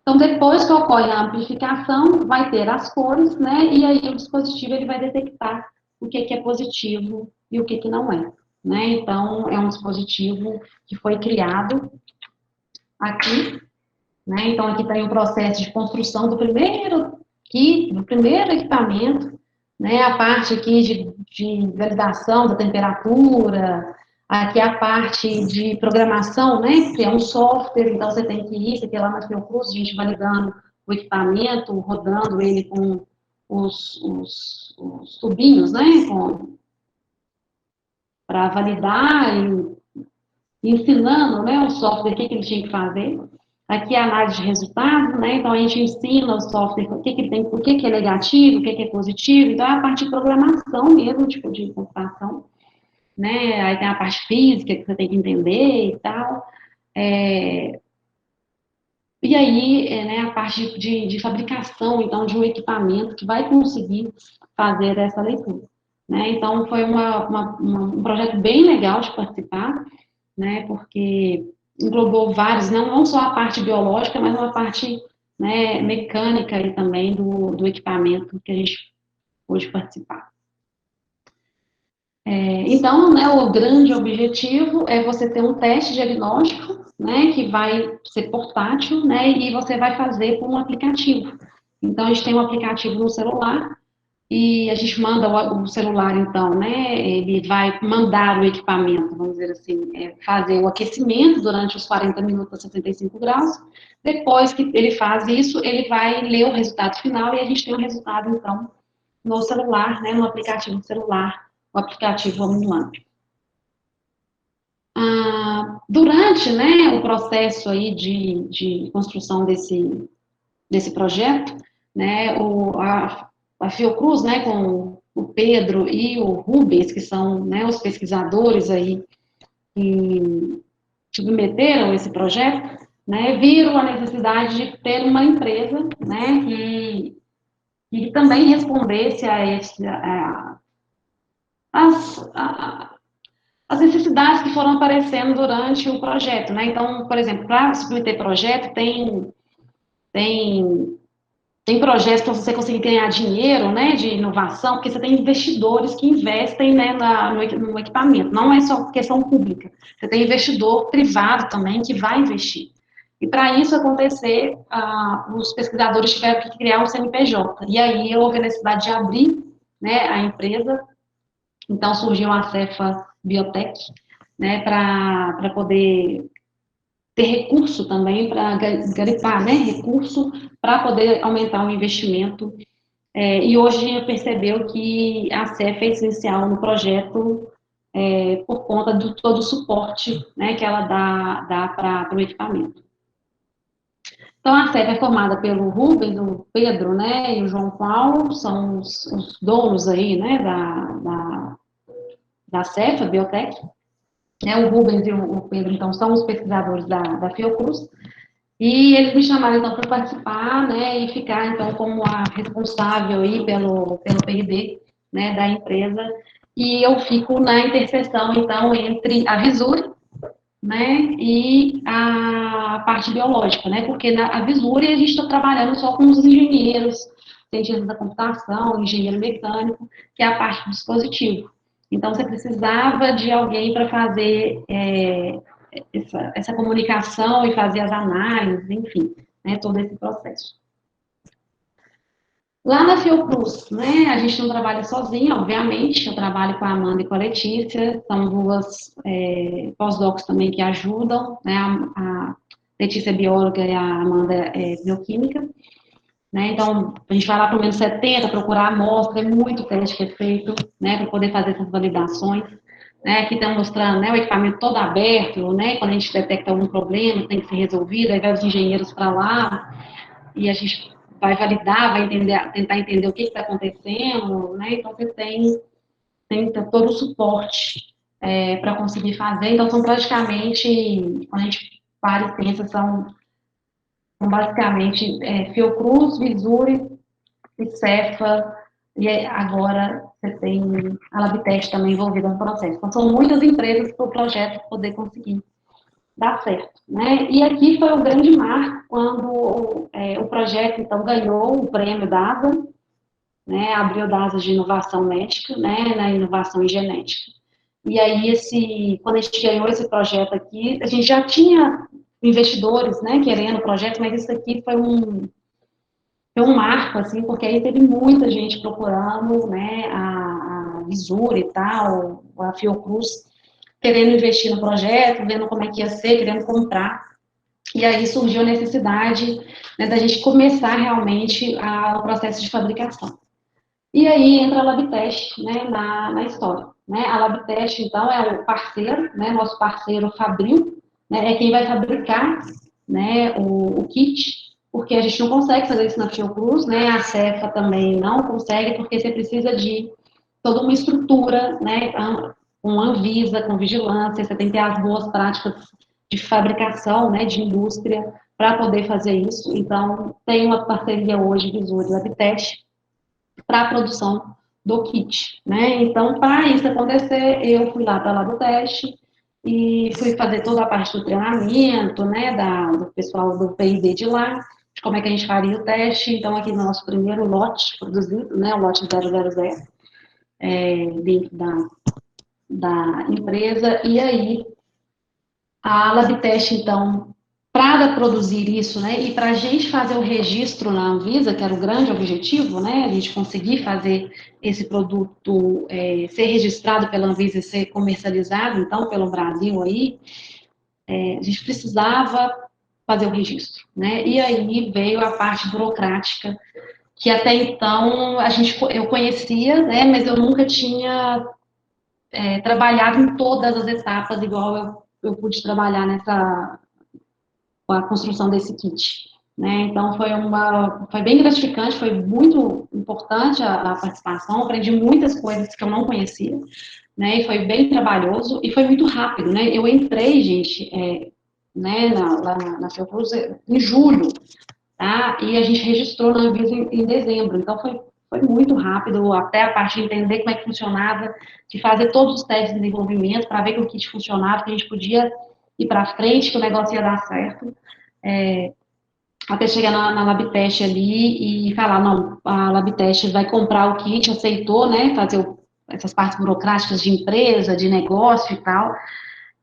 Então, depois que ocorre a amplificação, vai ter as cores, né, e aí o dispositivo ele vai detectar o que é positivo e o que não é, né? Então, é um dispositivo que foi criado aqui, né? Então, aqui tem o processo de construção do primeiro kit, do primeiro equipamento, né? A parte aqui de validação da temperatura, aqui a parte de programação, né? Que é um software, então você tem que ir, você tem lá no seu curso, a gente validando o equipamento, rodando ele com os tubinhos, né? Para validar e ensinando, né, o software, o que ele tinha que fazer. Aqui é a análise de resultados, né, então a gente ensina o software, o que ele tem, o que é negativo, o que é positivo, então é a parte de programação mesmo, tipo de computação, né, aí tem a parte física que você tem que entender e tal, e aí, né, a parte de fabricação, então, de um equipamento que vai conseguir fazer essa leitura, né, então foi um projeto bem legal de participar, né, porque englobou vários, não só a parte biológica, mas uma parte, né, mecânica e também do equipamento que a gente pôde participar. Então, né, o grande objetivo é você ter um teste diagnóstico, né, que vai ser portátil, né, e você vai fazer com um aplicativo. Então, a gente tem um aplicativo no celular, e a gente manda o celular, então, né, ele vai mandar o equipamento, vamos dizer assim, fazer o aquecimento durante os 40 minutos a 65 graus. Depois que ele faz isso, ele vai ler o resultado final e a gente tem o resultado, então, no celular, né, no aplicativo do celular, o aplicativo OmniLamp. Durante, né, o processo aí de construção desse projeto, né, a Fiocruz, né, com o Pedro e o Rubens, que são, né, os pesquisadores aí que submeteram esse projeto, né, viram a necessidade de ter uma empresa, né, que também respondesse as necessidades que foram aparecendo durante o projeto, né? Então, por exemplo, para submeter projeto, tem tem projetos para você conseguir ganhar dinheiro, né, de inovação, porque você tem investidores que investem, né, no equipamento. Não é só questão pública. Você tem investidor privado também que vai investir. E para isso acontecer, os pesquisadores tiveram que criar um CNPJ. E aí houve a necessidade de abrir, né, a empresa. Então surgiu a Cefa Biotech, né, para poder ter recurso também para garipar, né, recurso para poder aumentar o investimento. E hoje a gente percebeu que a CEF é essencial no projeto por conta de todo o suporte, né, que ela dá para o equipamento. Então, a CEF é formada pelo Rubens, o Pedro, né, e o João Paulo, são os donos aí, né, da CEF, a Biotech. O Rubens e o Pedro, então, são os pesquisadores da Fiocruz. E eles me chamaram, então, para participar, né, e ficar, então, como a responsável aí pelo P&D, né, da empresa, e eu fico na interseção, então, entre a Visuri, né, e a parte biológica, né, porque a Visuri a gente está trabalhando só com os engenheiros, cientistas da computação, engenheiro mecânico, que é a parte do dispositivo. Então, você precisava de alguém para fazer essa comunicação e fazer as análises, enfim, né, todo esse processo. Lá na Fiocruz, né, a gente não trabalha sozinha, obviamente, eu trabalho com a Amanda e com a Letícia, são duas pós-docs também que ajudam, né, a Letícia é bióloga e a Amanda é bioquímica, né, então a gente vai lá pelo menos 70, procurar a amostra, é muito teste que é feito, né, para poder fazer essas validações. Né, aqui estão mostrando, né, o equipamento todo aberto, né, quando a gente detecta algum problema, tem que ser resolvido, aí vai os engenheiros para lá, e a gente vai validar, vai entender, tentar entender o que está acontecendo, né, então você tem todo o suporte para conseguir fazer, então são praticamente, quando a gente para e pensa, são basicamente Fiocruz, Visuri e Cefa, e agora você tem a Labtest também envolvida no processo. Então, são muitas empresas para o projeto poder conseguir dar certo, né? E aqui foi o grande marco quando o projeto, então, ganhou o prêmio da ASA, né? Abriu da ASA de inovação médica, né? Na inovação em genética. E aí, quando a gente ganhou esse projeto aqui, a gente já tinha investidores, né, querendo o projeto, mas isso aqui foi um marco, assim, porque aí teve muita gente procurando, né, a Visura e tal, a Fiocruz, querendo investir no projeto, vendo como é que ia ser, querendo comprar. E aí surgiu a necessidade, né, da gente começar realmente o processo de fabricação. E aí entra a Labtest, né, na história. Né? A Labtest, então, é o parceiro, né, nosso parceiro Fabril, né, é quem vai fabricar, né, o kit, porque a gente não consegue fazer isso na Fiocruz, né, a Cefa também não consegue, porque você precisa de toda uma estrutura, né, com Anvisa, com vigilância, você tem que ter as boas práticas de fabricação, né, de indústria, para poder fazer isso. Então, tem uma parceria hoje, Visura e Labtest, para a produção do kit, né? Então, para isso acontecer, eu fui lá para lá do teste e fui fazer toda a parte do treinamento, né, do pessoal do P&D de lá, de como é que a gente faria o teste. Então, aqui no nosso primeiro lote produzido, né, o lote 000, dentro da empresa, e aí a Labtest, então, para produzir isso, né, e para a gente fazer o registro na Anvisa, que era o grande objetivo, né, a gente conseguir fazer esse produto ser registrado pela Anvisa e ser comercializado, então, pelo Brasil aí, a gente precisava fazer o registro, né, e aí veio a parte burocrática, que até então eu conhecia, né, mas eu nunca tinha trabalhado em todas as etapas, igual eu pude trabalhar com a construção desse kit. Né? Então, foi bem gratificante, foi muito importante a participação, aprendi muitas coisas que eu não conhecia, né? E foi bem trabalhoso e foi muito rápido, né? Eu entrei, gente, né, lá na Fiocruz em julho, tá? E a gente registrou na Anvisa em dezembro, então foi muito rápido, até a parte de entender como é que funcionava, de fazer todos os testes de desenvolvimento para ver que o kit funcionava, que a gente podia ir para frente, que o negócio ia dar certo. Até chegar na Labtest ali e falar, não, a Labtest vai comprar o kit, aceitou, né, fazer essas partes burocráticas de empresa, de negócio e tal,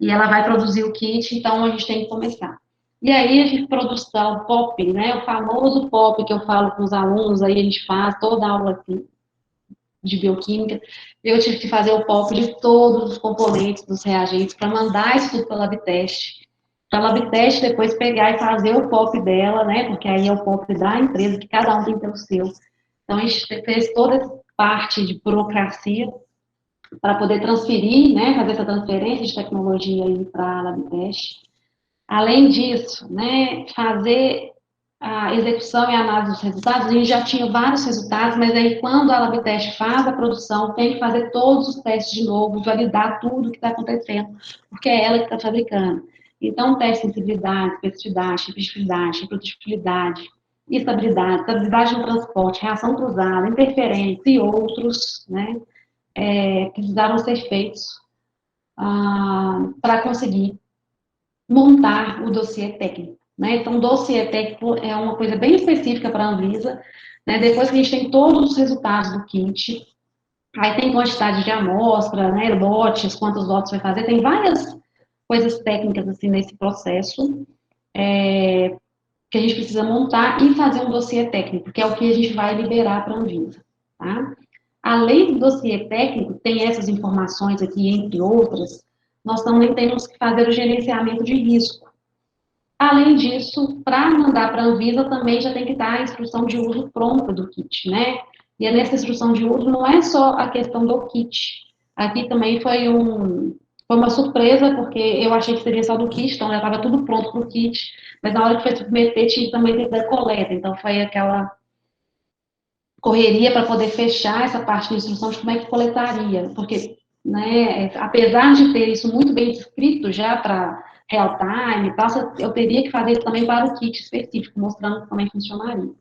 e ela vai produzir o kit, então a gente tem que começar. E aí a gente produção POP, né, o famoso POP que eu falo com os alunos, aí a gente faz toda a aula aqui de bioquímica, eu tive que fazer o POP de todos os componentes dos reagentes para mandar isso tudo para a Labtest, para a Labtest depois pegar e fazer o POP dela, né, porque aí é o POP da empresa, que cada um tem que ter o seu. Então, a gente fez toda essa parte de burocracia para poder transferir, né, fazer essa transferência de tecnologia aí para a Labtest. Além disso, né, fazer a execução e a análise dos resultados, a gente já tinha vários resultados, mas aí quando a Labtest faz a produção, tem que fazer todos os testes de novo, validar tudo que está acontecendo, porque é ela que está fabricando. Então, teste de sensibilidade, especificidade, tipicidade, reprodutibilidade, estabilidade no transporte, reação cruzada, interferência e outros, né, precisaram ser feitos para conseguir montar o dossiê técnico. Né? Então, o dossiê técnico é uma coisa bem específica para a Anvisa. Né? Depois que a gente tem todos os resultados do kit, aí tem quantidade de amostra, né, lotes, quantos lotes vai fazer, tem várias coisas técnicas assim nesse processo que a gente precisa montar e fazer um dossiê técnico, que é o que a gente vai liberar para a Anvisa. Tá? Além do dossiê técnico, tem essas informações aqui, entre outras, nós também temos que fazer o gerenciamento de risco. Além disso, para mandar para a Anvisa também já tem que estar a instrução de uso pronta do kit, né? E nessa instrução de uso não é só a questão do kit. Aqui também foi uma surpresa, porque eu achei que seria só do kit, então já estava tudo pronto para o kit, mas na hora que foi submeter tinha também que ter coleta, então foi aquela correria para poder fechar essa parte de instrução de como é que coletaria, porque, né, apesar de ter isso muito bem escrito já para real time e tal, eu teria que fazer isso também para o kit específico, mostrando como é que funcionaria.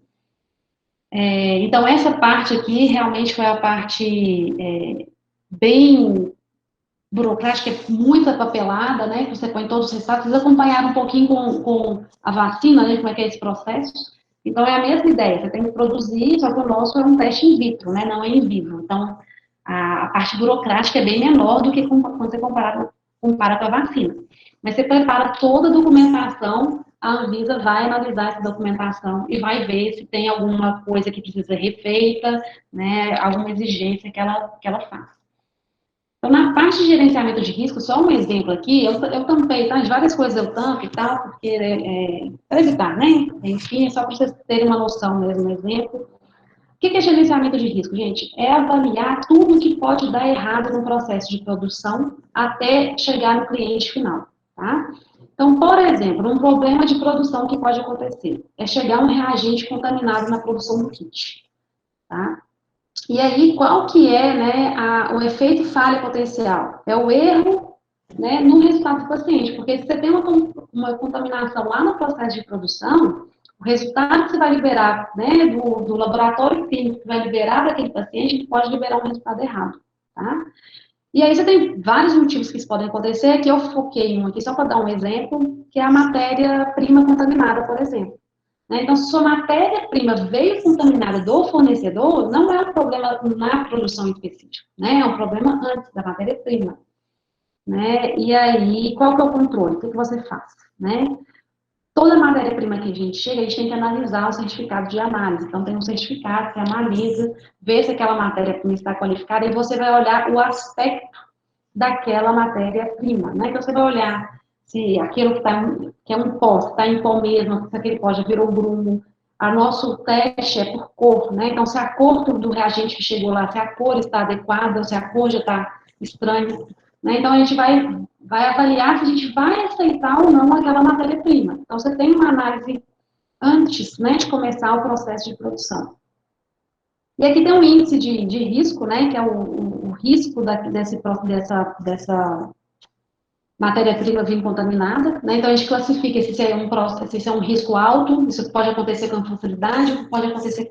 Então, essa parte aqui realmente foi a parte bem burocrática, muito papelada, né? Que você põe todos os resultados. Vocês acompanharam um pouquinho com a vacina, né? Como é que é esse processo. Então, é a mesma ideia. Você tem que produzir, só que o nosso é um teste in vitro, né? Não é in vivo. Então, a parte burocrática é bem menor do que quando você compara com a vacina. Mas você prepara toda a documentação, a Anvisa vai analisar essa documentação e vai ver se tem alguma coisa que precisa ser refeita, né? Alguma exigência que ela faça. Então, na parte de gerenciamento de risco, só um exemplo aqui, eu tampei, tá? De várias coisas eu tampo e tal, porque para evitar, né? Enfim, só para vocês terem uma noção mesmo, um exemplo. O que é gerenciamento de risco, gente? É avaliar tudo que pode dar errado no processo de produção até chegar no cliente final, tá? Então, por exemplo, um problema de produção que pode acontecer é chegar um reagente contaminado na produção do kit, tá? E aí, qual que é, né, o efeito falha potencial? É o erro, né, no resultado do paciente, porque se você tem uma contaminação lá no processo de produção, o resultado que você vai liberar, né, do laboratório clínico que vai liberar daquele paciente, pode liberar um resultado errado, tá? E aí você tem vários motivos que isso podem acontecer, que eu foquei em um aqui só para dar um exemplo, que é a matéria-prima contaminada, por exemplo. Né? Então, se sua matéria-prima veio contaminada do fornecedor, não é um problema na produção específica, né? É um problema antes da matéria-prima. Né? E aí, qual que é o controle? O que você faz? Né? Toda matéria-prima que a gente chega, a gente tem que analisar o certificado de análise. Então, tem um certificado que analisa, vê se aquela matéria-prima está qualificada, e você vai olhar o aspecto daquela matéria-prima. Né? Então, você vai olhar se aquilo que é um pó, se está em pó mesmo, se aquele pó já virou grumo. A nosso teste é por cor, né? Então, se a cor do reagente que chegou lá, se a cor está adequada, se a cor já está estranha. Né? Então, a gente vai avaliar se a gente vai aceitar ou não aquela matéria-prima. Então, você tem uma análise antes, né, de começar o processo de produção. E aqui tem um índice de risco, né, que é o risco dessa matéria-prima vir contaminada, né? Então, a gente classifica se é um risco alto, isso pode acontecer com facilidade, pode acontecer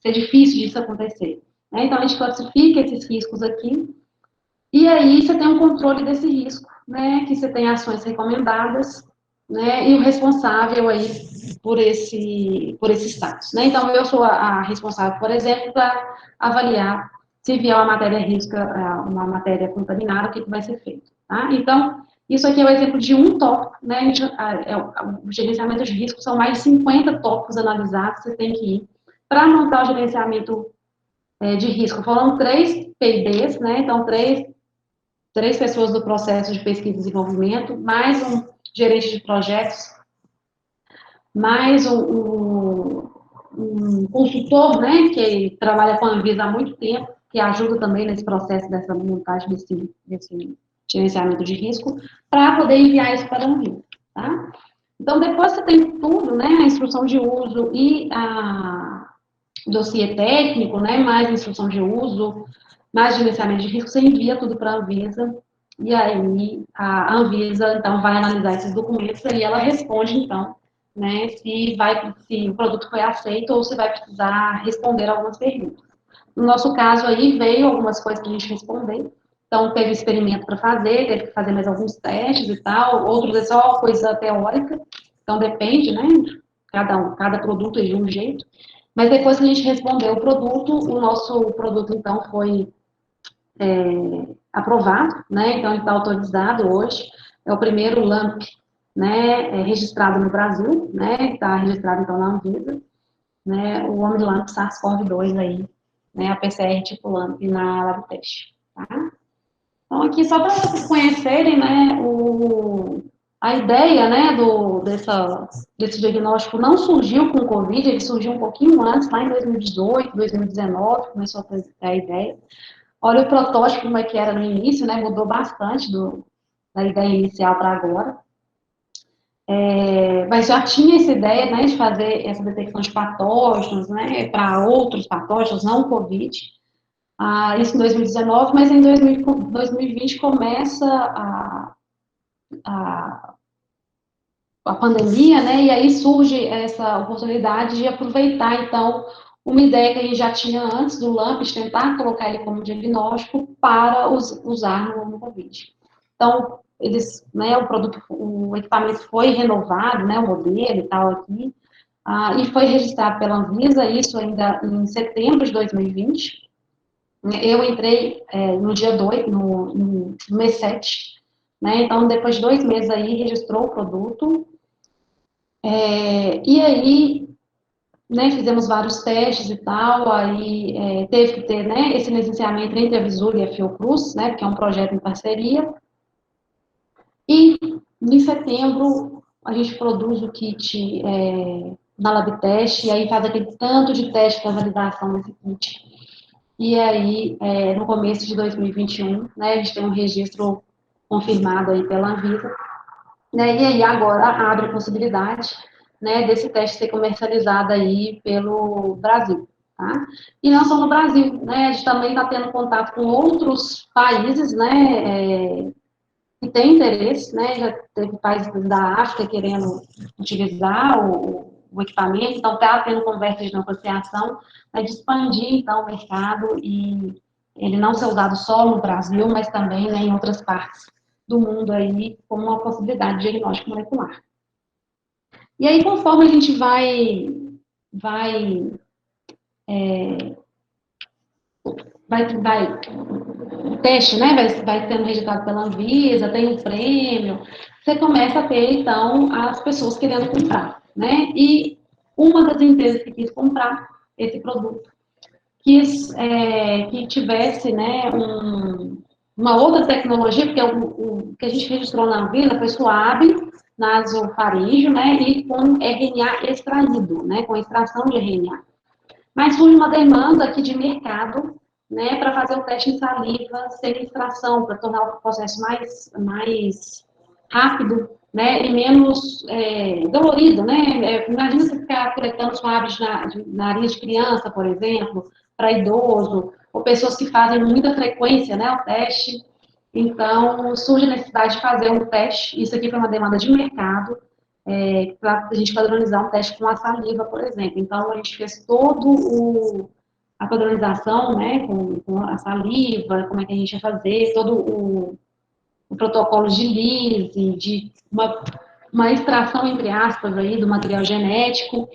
ser difícil disso acontecer. Né? Então, a gente classifica esses riscos aqui, e aí você tem um controle desse risco, né? Que você tem ações recomendadas, né? E o responsável aí por esse status, né? Então, eu sou a responsável, por exemplo, para avaliar se vier uma matéria contaminada, o que vai ser feito, tá? Então, isso aqui é o exemplo de um tópico, né? O gerenciamento de risco são mais de 50 tópicos analisados, você tem que ir para montar o gerenciamento de risco. Foram 3 P&Ds, né? Então, três pessoas do processo de pesquisa e desenvolvimento, mais um gerente de projetos, mais um consultor, né, que trabalha com a Anvisa há muito tempo, que ajuda também nesse processo dessa montagem desse gerenciamento de risco, para poder enviar isso para a Anvisa, tá? Então, depois você tem tudo, né, a instrução de uso e a dossiê técnico, né, mais instrução de uso, mais gerenciamento de risco, você envia tudo para a Anvisa, e aí a Anvisa, então, vai analisar esses documentos e ela responde, então, né, se o produto foi aceito ou se vai precisar responder algumas perguntas. No nosso caso aí, veio algumas coisas que a gente respondeu, então teve experimento para fazer, teve que fazer mais alguns testes e tal, outros é só coisa teórica, então depende, né, cada produto é de um jeito, mas depois que a gente respondeu o produto, o nosso produto, então, foi aprovado, né? Então, ele está autorizado hoje. É o primeiro LAMP, né, registrado no Brasil, né? Está registrado, então, na Anvisa, né? O OmniLAMP SARS-CoV-2 aí, né? A PCR tipo LAMP na LabTest, tá? Então, aqui, só para vocês conhecerem, né, a ideia, né, desse diagnóstico não surgiu com o Covid, ele surgiu um pouquinho antes, lá em 2018, 2019, começou a ter a ideia. Olha o protótipo como é que era no início, né, mudou bastante da ideia inicial para agora. Mas já tinha essa ideia, né, de fazer essa detecção de patógenos, né, para outros patógenos, não o Covid. Isso em 2019, mas em 2020 começa a pandemia, né, e aí surge essa oportunidade de aproveitar, então, uma ideia que a gente já tinha antes do LAMP, de tentar colocar ele como diagnóstico para usar no Covid. Então, eles, né, o equipamento foi renovado, né, o modelo e tal aqui, e foi registrado pela Anvisa, isso ainda em setembro de 2020. Eu entrei no dia 2, no mês 7, né, então depois de 2 meses aí registrou o produto, e aí, né, fizemos vários testes e tal, aí teve que ter, né, esse licenciamento entre a Visura e a Fiocruz, né, porque é um projeto em parceria, e em setembro a gente produz o kit na LabTest, e aí faz aquele tanto de teste para validação desse kit. E aí, no começo de 2021, né, a gente tem um registro confirmado aí pela Anvisa, né, e aí agora abre a possibilidade, né, desse teste ser comercializado aí pelo Brasil, tá? E não só no Brasil, né, a gente também está tendo contato com outros países, né, que tem interesse, né, já teve países da África querendo utilizar o equipamento, então está tendo conversa de negociação, né, de expandir, então, o mercado e ele não ser usado só no Brasil, mas também, né, em outras partes do mundo aí, como uma possibilidade de diagnóstico molecular. E aí, conforme a gente o teste, né, vai sendo registrado pela Anvisa, tem um prêmio, você começa a ter, então, as pessoas querendo comprar, né, e uma das empresas que quis comprar esse produto quis que tivesse, né, uma outra tecnologia, porque o que a gente registrou na Anvisa foi suave, nasofaríngeo, né, e com RNA extraído, né, com extração de RNA. Mas surge uma demanda aqui de mercado, né, para fazer o teste em saliva sem extração, para tornar o processo mais rápido, né, e menos dolorido, né? Imagina você ficar coletando suaves de nariz de criança, por exemplo, para idoso, ou pessoas que fazem muita frequência, né, o teste. Então, surge a necessidade de fazer um teste, isso aqui foi uma demanda de mercado, para a gente padronizar um teste com a saliva, por exemplo. Então, a gente fez a padronização, né, com a saliva, como é que a gente ia fazer, todo o protocolo de lise, de uma extração, entre aspas, aí, do material genético.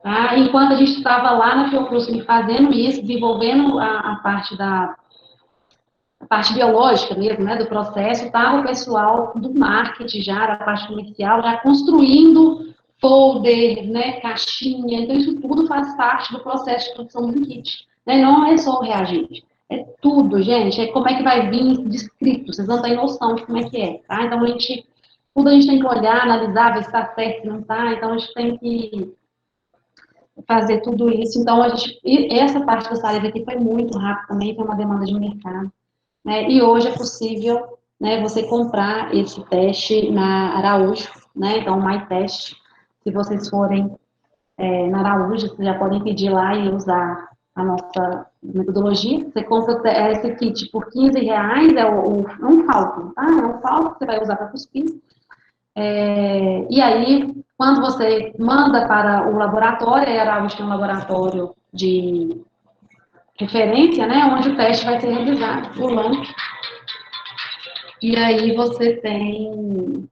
Tá? Enquanto a gente estava lá na Fiocruz fazendo isso, desenvolvendo a parte biológica mesmo, né, do processo, estava o pessoal do marketing já, da parte comercial, já construindo folder, né, caixinha, então isso tudo faz parte do processo de produção do kit, né, não é só o reagente, é tudo, gente, é como é que vai vir descrito, vocês não têm noção de como é que é, tá, então tudo a gente tem que olhar, analisar, ver se está certo, se não está, então a gente tem que fazer tudo isso, então essa parte da saliva aqui foi muito rápida também, foi uma demanda de mercado, né? E hoje é possível, né, você comprar esse teste na Araújo, né? Então, o MyTest, se vocês forem na Araújo, vocês já podem pedir lá e usar a nossa metodologia. Você compra esse kit por R$ 15, é um cálculo, tá? É um cálculo que você vai usar para cuspir. E aí, quando você manda para o laboratório, a Araújo tem um laboratório de referência, né? Onde o teste vai ser realizado por LAMP. E aí você tem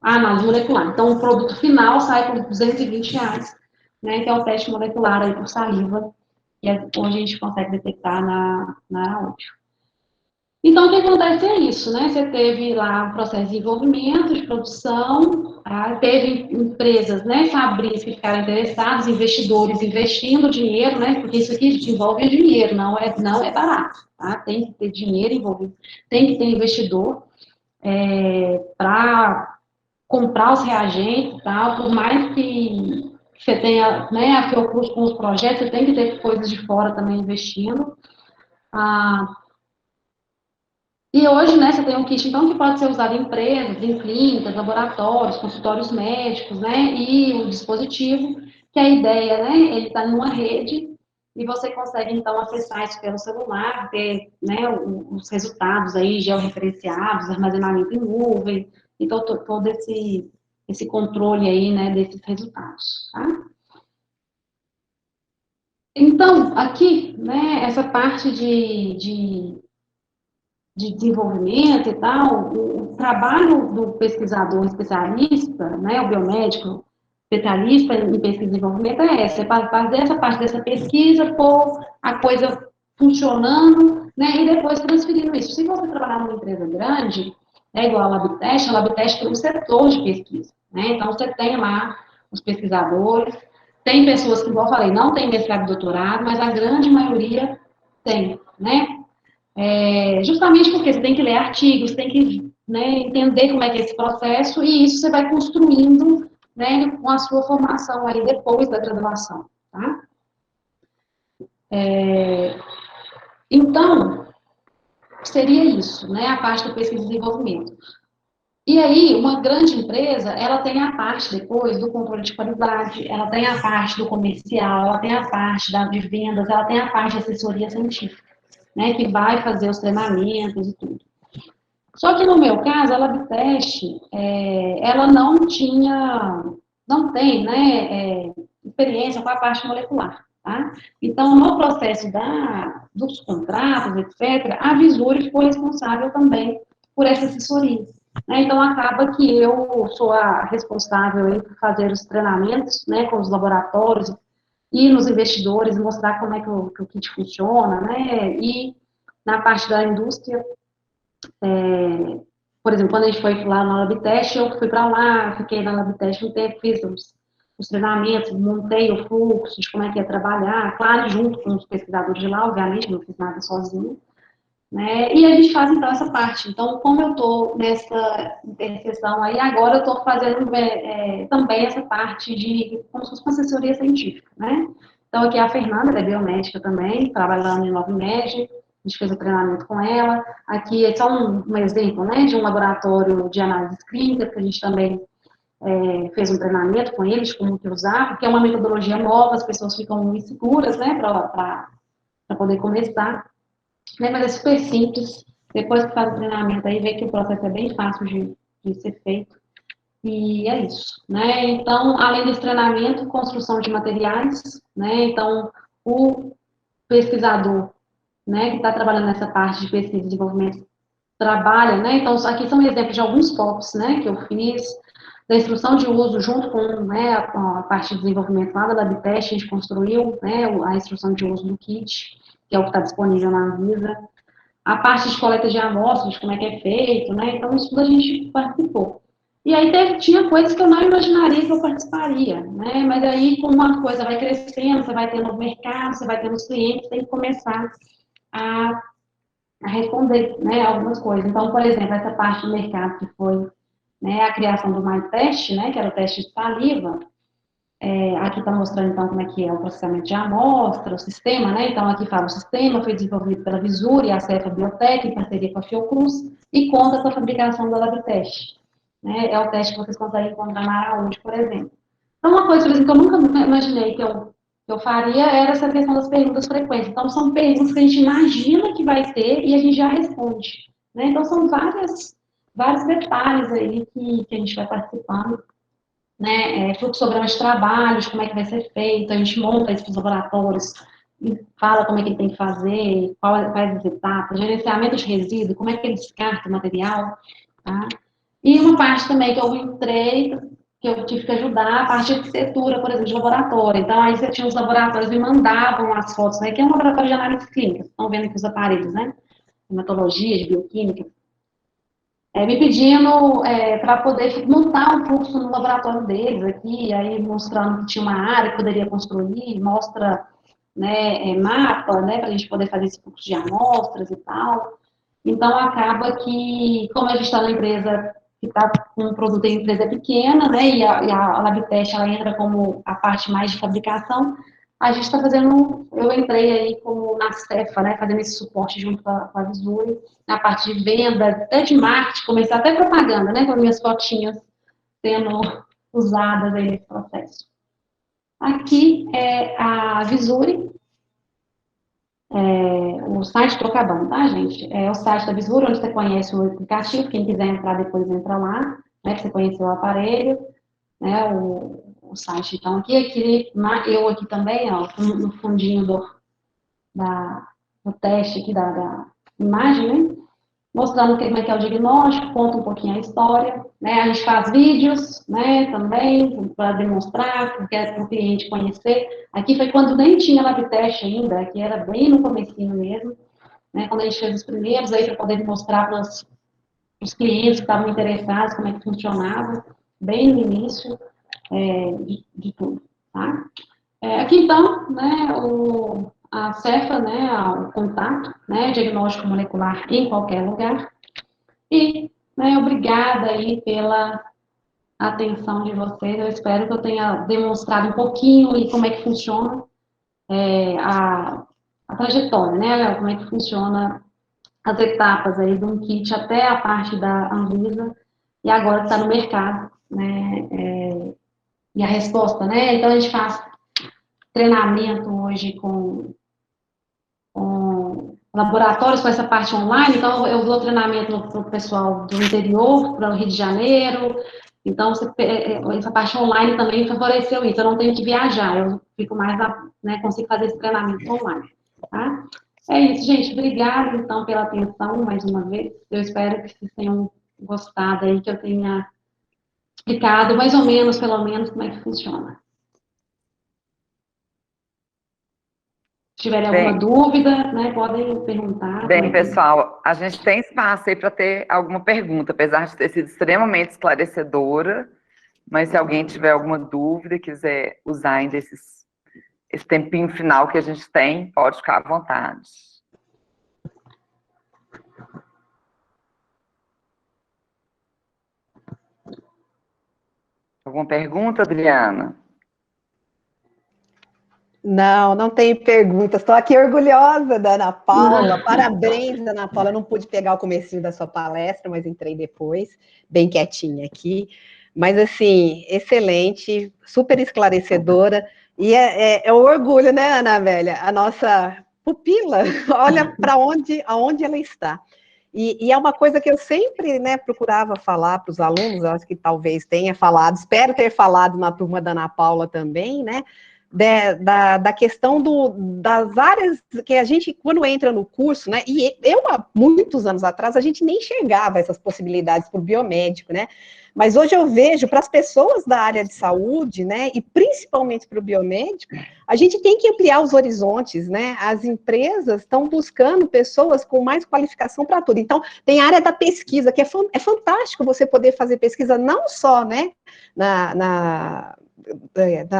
a análise molecular. Então, o produto final sai por R$ 220, né, que é o teste molecular aí por saliva, que hoje a gente consegue detectar na Araújo. Então, o que acontece é isso, né? Você teve lá o processo de desenvolvimento, de produção, teve empresas, né, fabris que ficaram interessados, investidores investindo dinheiro, né? Porque isso aqui envolve dinheiro, não é barato, tá? Tem que ter dinheiro envolvido, tem que ter investidor para comprar os reagentes e tal, por mais que você tenha, né, a Fiocruz com os projetos, você tem que ter coisas de fora também investindo. E hoje, né, você tem um kit, então, que pode ser usado em empresas, em clínicas, laboratórios, consultórios médicos, né, e o dispositivo, que a ideia, né, ele está numa rede, e você consegue, então, acessar isso pelo celular, ter, né, os resultados aí georreferenciados, armazenamento em nuvem, então, todo esse controle aí, né, desses resultados, tá? Então, aqui, né, essa parte de desenvolvimento e tal, o trabalho do pesquisador especialista, né, o biomédico especialista em pesquisa e desenvolvimento é esse, é fazer essa parte dessa pesquisa, pôr a coisa funcionando, né, e depois transferindo isso. Se você trabalhar numa empresa grande, é igual a Labtest tem um setor de pesquisa, né, então você tem lá os pesquisadores, tem pessoas que, igual eu falei, não tem mestrado e doutorado, mas a grande maioria tem, né, justamente porque você tem que ler artigos, tem que, né, entender como é que é esse processo, e isso você vai construindo, né, com a sua formação aí depois da graduação, tá? Então, seria isso, né, a parte da pesquisa e desenvolvimento. E aí, uma grande empresa, ela tem a parte depois do controle de qualidade, ela tem a parte do comercial, ela tem a parte de vendas, ela tem a parte de assessoria científica, né, que vai fazer os treinamentos e tudo. Só que no meu caso, a Labtest, ela não tinha, não tem, né, experiência com a parte molecular, tá? Então, no processo dos contratos, etc., a Visuri ficou responsável também por essa assessoria, né? Então, acaba que eu sou a responsável aí por fazer os treinamentos, né, com os laboratórios e nos investidores, mostrar como é que o kit funciona, né, e na parte da indústria, por exemplo, quando a gente foi lá na Labtest, eu fui para lá, fiquei na Labtest um tempo, fiz os treinamentos, montei o fluxo de como é que ia trabalhar, claro, junto com os pesquisadores de lá, obviamente, não fiz nada sozinho, né? E a gente faz, então, essa parte. Então, como eu estou nessa interseção aí, agora eu estou fazendo também essa parte de, como se fosse uma assessoria científica, né? Então, aqui a Fernanda, ela é biomédica também, trabalhando em Nova Med, a gente fez o treinamento com ela. Aqui é só um exemplo, né, de um laboratório de análises clínicas, que a gente também fez um treinamento com eles, como que usar, porque é uma metodologia nova, as pessoas ficam inseguras, né, para poder começar, né, mas é super simples. Depois que faz o treinamento aí, vê que o processo é bem fácil de ser feito. E é isso, né? Então, além desse treinamento, construção de materiais, né? Então, o pesquisador, né, que está trabalhando nessa parte de pesquisa e desenvolvimento, trabalha, né? Então, aqui são exemplos de alguns POPs, né, que eu fiz, da instrução de uso junto com, né, a parte de desenvolvimento lá da LabTest, a gente construiu, né, a instrução de uso do kit, que é o que está disponível na Anvisa. A parte de coleta de amostras, como é que é feito, né? Então, isso tudo a gente participou. E aí tinha coisas que eu não imaginaria que eu participaria, né? Mas aí, como uma coisa vai crescendo, você vai tendo no mercado, você vai tendo os clientes, tem que começar a, a responder, né, algumas coisas. Então, por exemplo, essa parte do mercado que foi, né, a criação do MyTest, né, que era o teste de saliva, aqui está mostrando, então, como é que é o processamento de amostra, o sistema, né? Então, aqui fala, o sistema foi desenvolvido pela Visuri e a Cefa Biotech, em parceria com a Fiocruz, e conta com a fabricação da LabTest. Né? É o teste que vocês conseguem encontrar na Araúde, por exemplo. Então, uma coisa, por exemplo, que eu nunca imaginei que eu faria era essa questão das perguntas frequentes. Então, são perguntas que a gente imagina que vai ter e a gente já responde. Né? Então, são vários detalhes aí que a gente vai participando, né, fluxograma de trabalhos, como é que vai ser feito, a gente monta esses laboratórios e fala como é que ele tem que fazer, quais as etapas, gerenciamento de resíduo, como é que ele descarta o material, tá? E uma parte também que eu entrei, que eu tive que ajudar, a parte de arquitetura, por exemplo, de laboratório. Então, aí você tinha os laboratórios, me mandavam as fotos, né, que é um laboratório de análise clínica, estão vendo aqui os aparelhos, né, hematologia, de bioquímica, me pedindo para poder montar um fluxo no laboratório deles aqui, aí mostrando que tinha uma área que poderia construir, mostra, né, mapa, né, para a gente poder fazer esse fluxo de amostras e tal. Então, acaba que, como a gente está na empresa que está com um produto, a empresa é pequena, né, e a Labtest, ela entra como a parte mais de fabricação, a gente está fazendo, eu entrei aí como na Cefa, né, fazendo esse suporte junto com a Visuri, na parte de venda, até de marketing, comecei até propaganda, né, com as minhas fotinhas sendo usadas aí nesse processo. Aqui é a Visuri, o site estou acabando, tá, gente? É o site da Visuri, onde você conhece o aplicativo, quem quiser entrar depois entra lá, né, para você conhecer o aparelho, né, o site. Então, eu aqui também, ó, no fundinho do teste aqui da imagem, né? Mostrando como é que é o diagnóstico, conta um pouquinho a história, né? A gente faz vídeos, né, também, para demonstrar, porque é para o cliente conhecer. Aqui foi quando nem tinha LabTest ainda, aqui era bem no comecinho mesmo, né? Quando a gente fez os primeiros, aí para poder mostrar para os clientes que estavam interessados como é que funcionava, bem no início de tudo, tá? Aqui, então, né, a Cefa, né, o contato, né, diagnóstico molecular em qualquer lugar. E, né, obrigada aí pela atenção de vocês. Eu espero que eu tenha demonstrado um pouquinho aí como é que funciona a trajetória, né, como é que funciona as etapas aí de um kit até a parte da Anvisa e agora que está no mercado, né, e a resposta, né, então a gente faz treinamento hoje com laboratórios com essa parte online, então eu dou treinamento para o pessoal do interior, para o Rio de Janeiro, então essa parte online também favoreceu isso, eu não tenho que viajar, eu fico mais, né, consigo fazer esse treinamento online, tá? É isso, gente, obrigada, então, pela atenção, mais uma vez, eu espero que vocês tenham gostado aí, que eu tenha explicado mais ou menos, pelo menos, como é que funciona. Se tiverem alguma Bem, dúvida, né, podem perguntar. bem, pessoal, a gente tem espaço aí para ter alguma pergunta, apesar de ter sido extremamente esclarecedora, mas se alguém tiver alguma dúvida e quiser usar ainda esse tempinho final que a gente tem, pode ficar à vontade. Alguma pergunta, Adriana? Não, não tem perguntas. Estou aqui orgulhosa da Ana Paula. Parabéns, Ana Paula. Eu não pude pegar o comecinho da sua palestra, mas entrei depois, bem quietinha aqui. Mas, assim, excelente, super esclarecedora. E é um orgulho, né, Ana Velha? A nossa pupila, olha para aonde ela está. E é uma coisa que eu sempre, né, procurava falar para os alunos, acho que talvez tenha falado, espero ter falado na turma da Ana Paula também, né? Da questão das áreas que a gente, quando entra no curso, né, e eu, há muitos anos atrás, a gente nem enxergava essas possibilidades para o biomédico, né, mas hoje eu vejo, para as pessoas da área de saúde, né, e principalmente para o biomédico, a gente tem que ampliar os horizontes, né, as empresas estão buscando pessoas com mais qualificação para tudo, então, tem a área da pesquisa, que é fantástico você poder fazer pesquisa não só, né,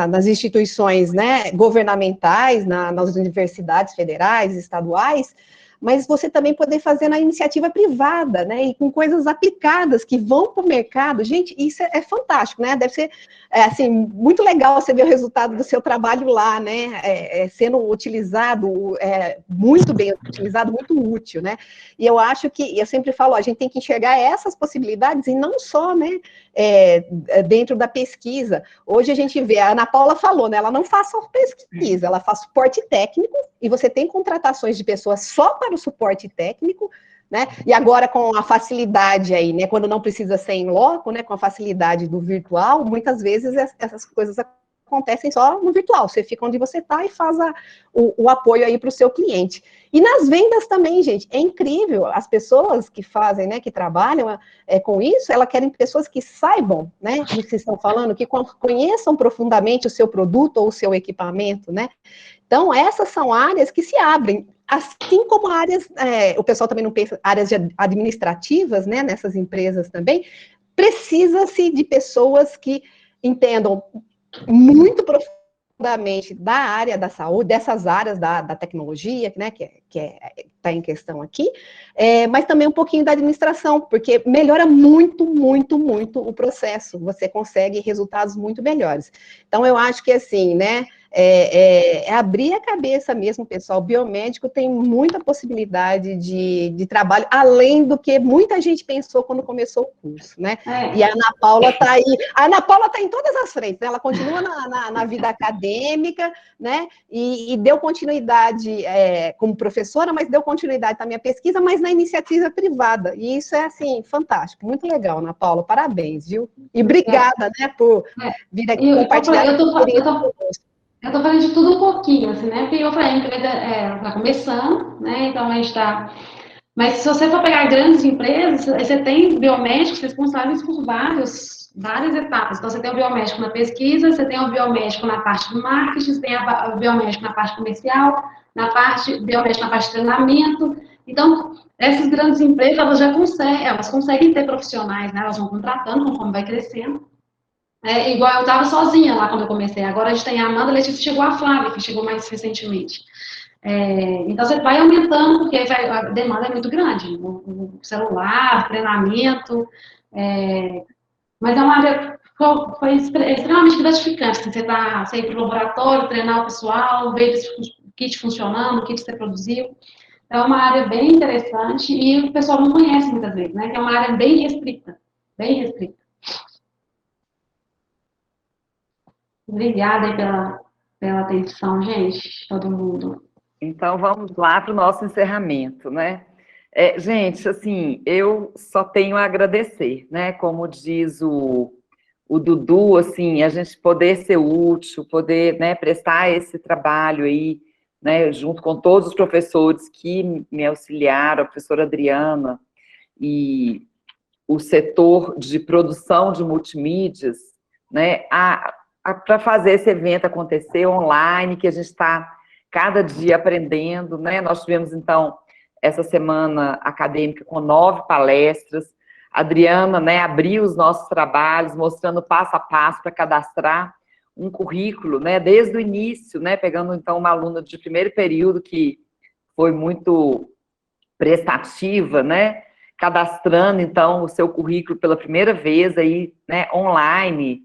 nas instituições, né, governamentais, nas universidades federais, estaduais, mas você também poder fazer na iniciativa privada, né, e com coisas aplicadas que vão para o mercado. Gente, isso é fantástico, né, deve ser, assim, muito legal você ver o resultado do seu trabalho lá, né, sendo utilizado, muito bem utilizado, muito útil, né, e eu acho que, eu sempre falo, a gente tem que enxergar essas possibilidades, e não só, né, dentro da pesquisa. Hoje a gente vê, a Ana Paula falou, né, ela não faz só pesquisa, ela faz suporte técnico, e você tem contratações de pessoas só para o suporte técnico, né, e agora com a facilidade aí, né, quando não precisa ser em loco, né, com a facilidade do virtual, muitas vezes essas coisas acontecem só no virtual, você fica onde você está e faz o apoio aí para o seu cliente. E nas vendas também, gente, é incrível, as pessoas que fazem, né, que trabalham com isso, elas querem pessoas que saibam, né, do que estão falando, que conheçam profundamente o seu produto ou o seu equipamento, né. Então, essas são áreas que se abrem, assim como áreas, o pessoal também não pensa, áreas administrativas, né, nessas empresas também, precisa-se de pessoas que entendam muito profundamente da área da saúde, dessas áreas da tecnologia, né, que está em questão aqui, mas também um pouquinho da administração, porque melhora muito, muito, muito o processo, você consegue resultados muito melhores. Então, eu acho que, assim, né, é abrir a cabeça mesmo, pessoal. O biomédico tem muita possibilidade de trabalho, além do que muita gente pensou quando começou o curso, né? E a Ana Paula está aí. A Ana Paula está em todas as frentes, né? Ela continua na vida acadêmica, né? E deu continuidade como professora, mas deu continuidade também à pesquisa, mas na iniciativa privada. E isso é, assim, fantástico. Muito legal, Ana Paula. Parabéns, viu? E obrigada, né, por vir aqui compartilhar a experiência conosco. Eu tô falando de tudo um pouquinho, assim, né? Porque eu falei, a empresa tá começando, né? Então a gente tá. Mas se você for pegar grandes empresas, você tem biomédicos responsáveis por várias etapas. Então você tem o biomédico na pesquisa, você tem o biomédico na parte do marketing, você tem o biomédico na parte comercial, biomédico na parte de treinamento. Então, essas grandes empresas, elas conseguem ter profissionais, né? Elas vão contratando conforme vai crescendo. Igual eu estava sozinha lá quando eu comecei. Agora a gente tem a Amanda, a Letícia, chegou a Flávia, que chegou mais recentemente. Então você vai aumentando, porque a demanda é muito grande. O celular, treinamento. Mas é uma área foi extremamente gratificante. Assim, você ir para o laboratório, treinar o pessoal, ver o kit funcionando, o kit que você produziu. É uma área bem interessante e o pessoal não conhece muitas vezes, né? Que é uma área bem restrita. Bem restrita. Obrigada aí pela atenção, gente, todo mundo. Então, vamos lá para o nosso encerramento, né? Gente, assim, eu só tenho a agradecer, né? Como diz o Dudu, assim, a gente poder ser útil, poder, né, prestar esse trabalho aí, né, junto com todos os professores que me auxiliaram, a professora Adriana e o setor de produção de multimídias, né, para fazer esse evento acontecer online, que a gente está cada dia aprendendo, né? Nós tivemos, então, essa semana acadêmica com 9 palestras. A Adriana, né, abriu os nossos trabalhos, mostrando passo a passo para cadastrar um currículo, né, desde o início, né, pegando, então, uma aluna de primeiro período que foi muito prestativa, né, cadastrando, então, o seu currículo pela primeira vez aí, né, online,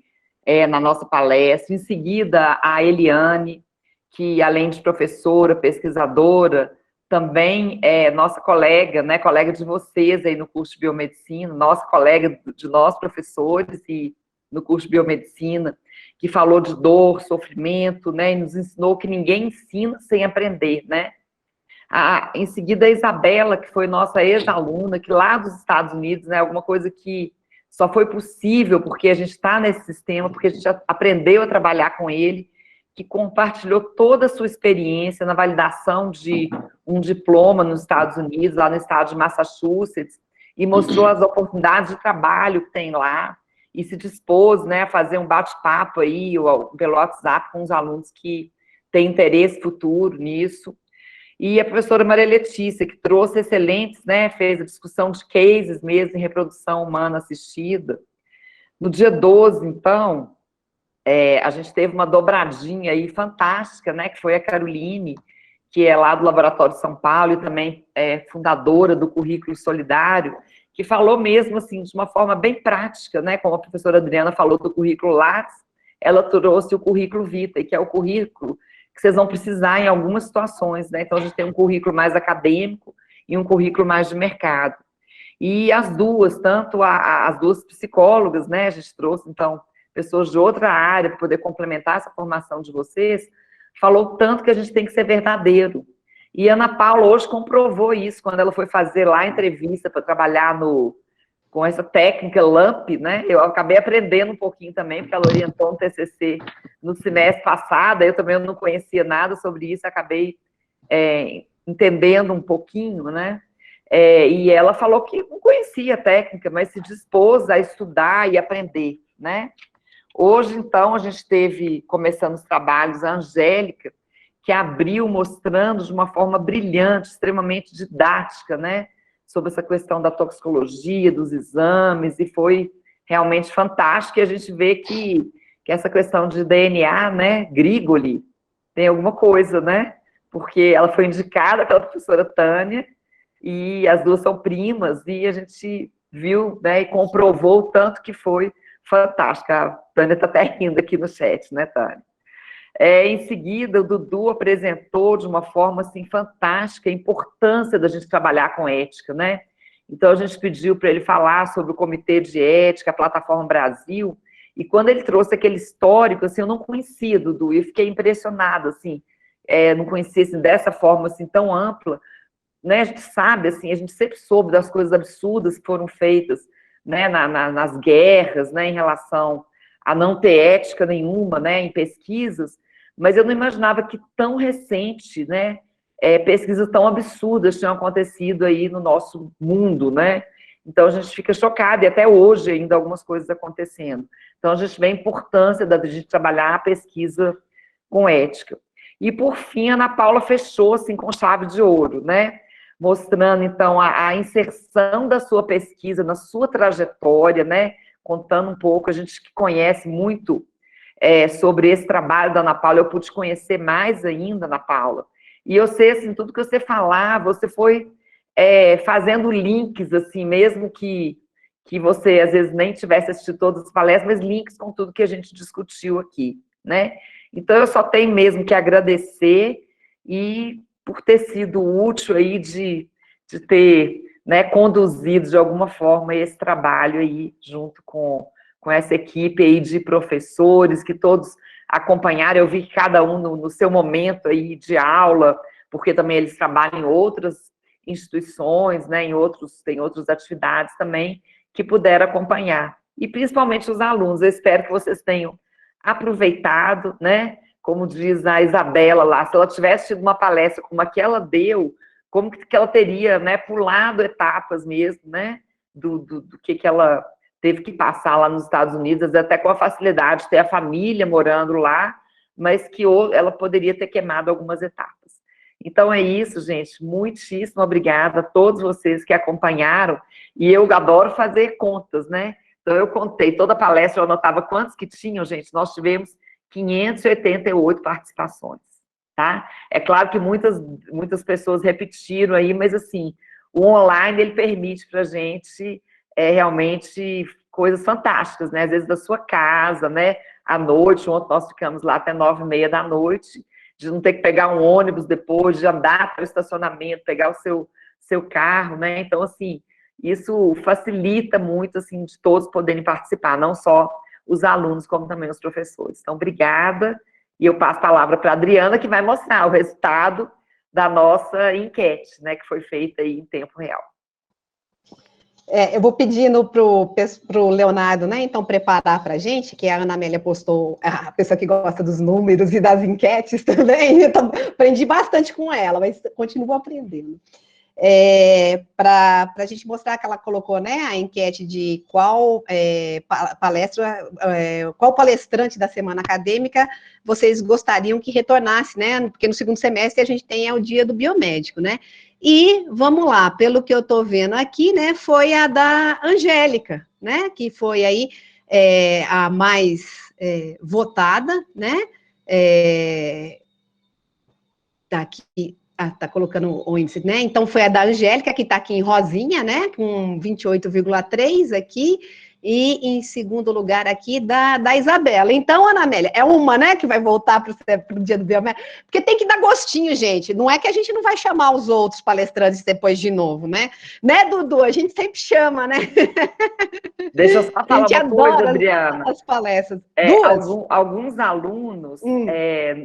na nossa palestra. Em seguida, a Eliane, que além de professora, pesquisadora, também é nossa colega, né, colega de vocês aí no curso de biomedicina, nossa colega de nós professores e no curso de biomedicina, que falou de dor, sofrimento, né, e nos ensinou que ninguém ensina sem aprender, né. Em seguida, a Isabela, que foi nossa ex-aluna, que lá dos Estados Unidos, né, alguma coisa que só foi possível porque a gente está nesse sistema, porque a gente aprendeu a trabalhar com ele, que compartilhou toda a sua experiência na validação de um diploma nos Estados Unidos, lá no estado de Massachusetts, e mostrou as oportunidades de trabalho que tem lá, e se dispôs, né, a fazer um bate-papo aí, pelo WhatsApp, com os alunos que têm interesse futuro nisso. E a professora Maria Letícia, que trouxe excelentes, né, fez a discussão de cases mesmo em reprodução humana assistida. No dia 12, então, a gente teve uma dobradinha aí fantástica, né, que foi a Caroline, que é lá do Laboratório de São Paulo e também é fundadora do Currículo Solidário, que falou mesmo, assim, de uma forma bem prática, né, como a professora Adriana falou do currículo Lattes, ela trouxe o currículo Vitae, que é o currículo que vocês vão precisar em algumas situações, né? Então, a gente tem um currículo mais acadêmico e um currículo mais de mercado. E as duas, tanto as duas psicólogas, né? A gente trouxe, então, pessoas de outra área para poder complementar essa formação de vocês, falou tanto que a gente tem que ser verdadeiro. E a Ana Paula hoje comprovou isso, quando ela foi fazer lá a entrevista para trabalhar com essa técnica LAMP, né? Eu acabei aprendendo um pouquinho também, porque ela orientou um TCC no semestre passado, eu também não conhecia nada sobre isso, acabei entendendo um pouquinho, né? E ela falou que não conhecia a técnica, mas se dispôs a estudar e aprender, né? Hoje, então, a gente teve, começando os trabalhos, a Angélica, que abriu mostrando de uma forma brilhante, extremamente didática, né? Sobre essa questão da toxicologia, dos exames, e foi realmente fantástico, e a gente vê que essa questão de DNA, né, Grigoli, tem alguma coisa, né, porque ela foi indicada pela professora Tânia, e as duas são primas, e a gente viu, né, e comprovou o tanto que foi fantástica. A Tânia está até rindo aqui no chat, né, Tânia? Em seguida, o Dudu apresentou de uma forma assim, fantástica a importância da gente trabalhar com ética, né? Então, a gente pediu para ele falar sobre o Comitê de Ética, a Plataforma Brasil, e quando ele trouxe aquele histórico, assim, eu não conhecia, Dudu, e eu fiquei impressionada, assim, não conhecia assim, dessa forma assim, tão ampla, né? A gente sabe, assim, a gente sempre soube das coisas absurdas que foram feitas, né, nas guerras, né, em relação a não ter ética nenhuma, né, em pesquisas, mas eu não imaginava que tão recente, né, pesquisas tão absurdas tinham acontecido aí no nosso mundo, né? Então a gente fica chocado, e até hoje ainda algumas coisas acontecendo. Então a gente vê a importância da gente trabalhar a pesquisa com ética. E por fim, a Ana Paula fechou assim com chave de ouro, né? Mostrando então a inserção da sua pesquisa na sua trajetória, né? Contando um pouco, a gente que conhece muito sobre esse trabalho da Ana Paula, eu pude conhecer mais ainda, Ana Paula. E eu sei, assim, tudo que você falava, você foi fazendo links, assim, mesmo que você, às vezes, nem tivesse assistido todas as palestras, mas links com tudo que a gente discutiu aqui, né? Então, eu só tenho mesmo que agradecer e por ter sido útil aí de ter, né, conduzido de alguma forma esse trabalho aí junto com essa equipe aí de professores que todos acompanharam. Eu vi que cada um no seu momento aí de aula, porque também eles trabalham em outras instituições, né, tem outras atividades também que puderam acompanhar. E principalmente os alunos, eu espero que vocês tenham aproveitado, né, como diz a Isabela lá, se ela tivesse tido uma palestra como a que ela deu, como que ela teria, né, pulado etapas mesmo, né, do que ela teve que passar lá nos Estados Unidos, até com a facilidade de ter a família morando lá, mas que ela poderia ter queimado algumas etapas. Então é isso, gente, muitíssimo obrigada a todos vocês que acompanharam, e eu adoro fazer contas, né, então eu contei, toda a palestra eu anotava quantos que tinham, gente, nós tivemos 588 participações, tá? É claro que muitas pessoas repetiram aí, mas assim, o online, ele permite para a gente realmente coisas fantásticas, né? Às vezes da sua casa, né? À noite, ontem nós ficamos lá até 9h30 da noite, de não ter que pegar um ônibus depois, de andar para o estacionamento, pegar o seu carro, né? Então, assim, isso facilita muito, assim, de todos poderem participar, não só os alunos, como também os professores. Então, obrigada, e eu passo a palavra para a Adriana, que vai mostrar o resultado da nossa enquete, né, que foi feita aí em tempo real. Eu vou pedindo para o Leonardo, né, então, preparar para a gente, que a Ana Amélia postou, a pessoa que gosta dos números e das enquetes também, eu aprendi bastante com ela, mas continuo aprendendo. Para a gente mostrar que ela colocou, né, a enquete de qual qual palestrante da semana acadêmica vocês gostariam que retornasse, né, porque no segundo semestre a gente tem o dia do biomédico, né, e vamos lá, pelo que eu estou vendo aqui, né, foi a da Angélica, né, que foi aí a mais votada, né, tá aqui. Tá colocando o índice, né? Então, foi a da Angélica, que está aqui em rosinha, né? Com 28,3 aqui. E em segundo lugar aqui, da Isabela. Então, Ana Amélia, é uma, né, que vai voltar para o dia do biomédico, porque tem que dar gostinho, gente. Não é que a gente não vai chamar os outros palestrantes depois de novo, né? Né, Dudu? A gente sempre chama, né? Deixa eu só falar uma coisa, Adriana. As palestras. Alguns alunos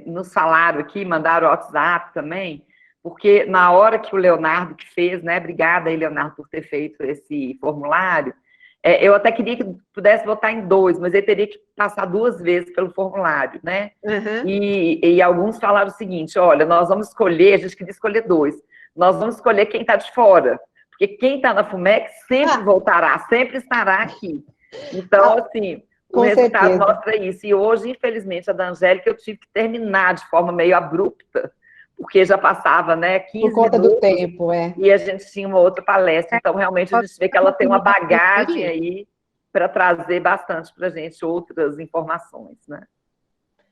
nos falaram aqui, mandaram o WhatsApp também, porque na hora que o Leonardo que fez, né? Obrigada aí, Leonardo, por ter feito esse formulário. Eu até queria que pudesse votar em 2, mas ele teria que passar 2 vezes pelo formulário, né? Uhum. E alguns falaram o seguinte: olha, nós vamos escolher, a gente queria escolher 2, nós vamos escolher quem está de fora, porque quem está na FUMEC sempre voltará, sempre estará aqui. Então, assim, o resultado mostra isso. E hoje, infelizmente, a da Angélica eu tive que terminar de forma meio abrupta, porque já passava, né, 15 por conta minutos, do tempo, e a gente tinha uma outra palestra. Então, realmente, a gente vê que ela tem uma bagagem aí para trazer bastante para a gente outras informações, né?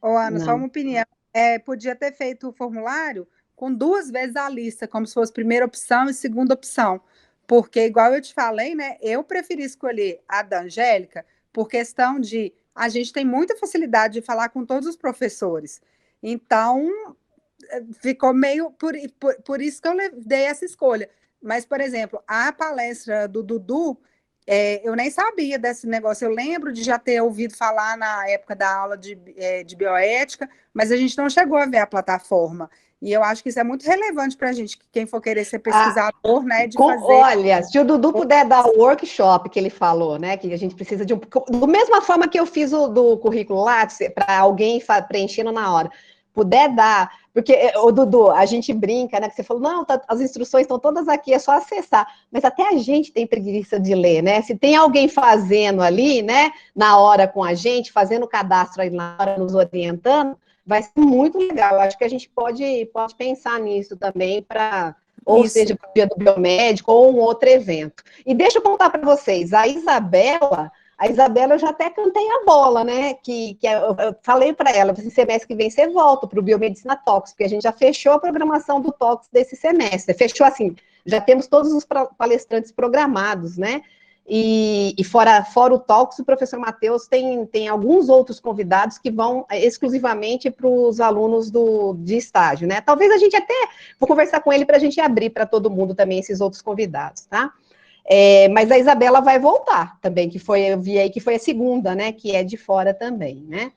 Ô, Ana, só uma opinião. Podia ter feito o formulário com 2 vezes a lista, como se fosse primeira opção e segunda opção. Porque, igual eu te falei, né, eu preferi escolher a da Angélica por questão de a gente tem muita facilidade de falar com todos os professores. Então, ficou meio... Por isso que eu dei essa escolha. Mas, por exemplo, a palestra do Dudu, eu nem sabia desse negócio. Eu lembro de já ter ouvido falar na época da aula de bioética, mas a gente não chegou a ver a plataforma. E eu acho que isso é muito relevante para a gente, quem for querer ser pesquisador, né, de fazer... Olha, se o Dudu puder dar o workshop que ele falou, né, que a gente precisa de da mesma forma que eu fiz o do currículo Lattes, para alguém preenchendo na hora, puder dar, porque, o Dudu, a gente brinca, né, que você falou, não, as instruções estão todas aqui, é só acessar, mas até a gente tem preguiça de ler, né, se tem alguém fazendo ali, né, na hora com a gente, fazendo o cadastro aí na hora, nos orientando, vai ser muito legal. Eu acho que a gente pode pensar nisso também, ou seja, para o Dia do Biomédico, ou um outro evento. E deixa eu contar para vocês, a Isabela eu já até cantei a bola, né? Eu falei para ela, esse semestre que vem você volta para o Biomedicina Tox, porque a gente já fechou a programação do Tox desse semestre. Fechou assim, já temos todos os palestrantes programados, né? E fora o Talks, o professor Matheus tem alguns outros convidados que vão exclusivamente para os alunos de estágio, né? Talvez a gente até, vou conversar com ele para a gente abrir para todo mundo também esses outros convidados, tá? Mas a Isabela vai voltar também, eu vi aí que foi a segunda, né? Que é de fora também, né?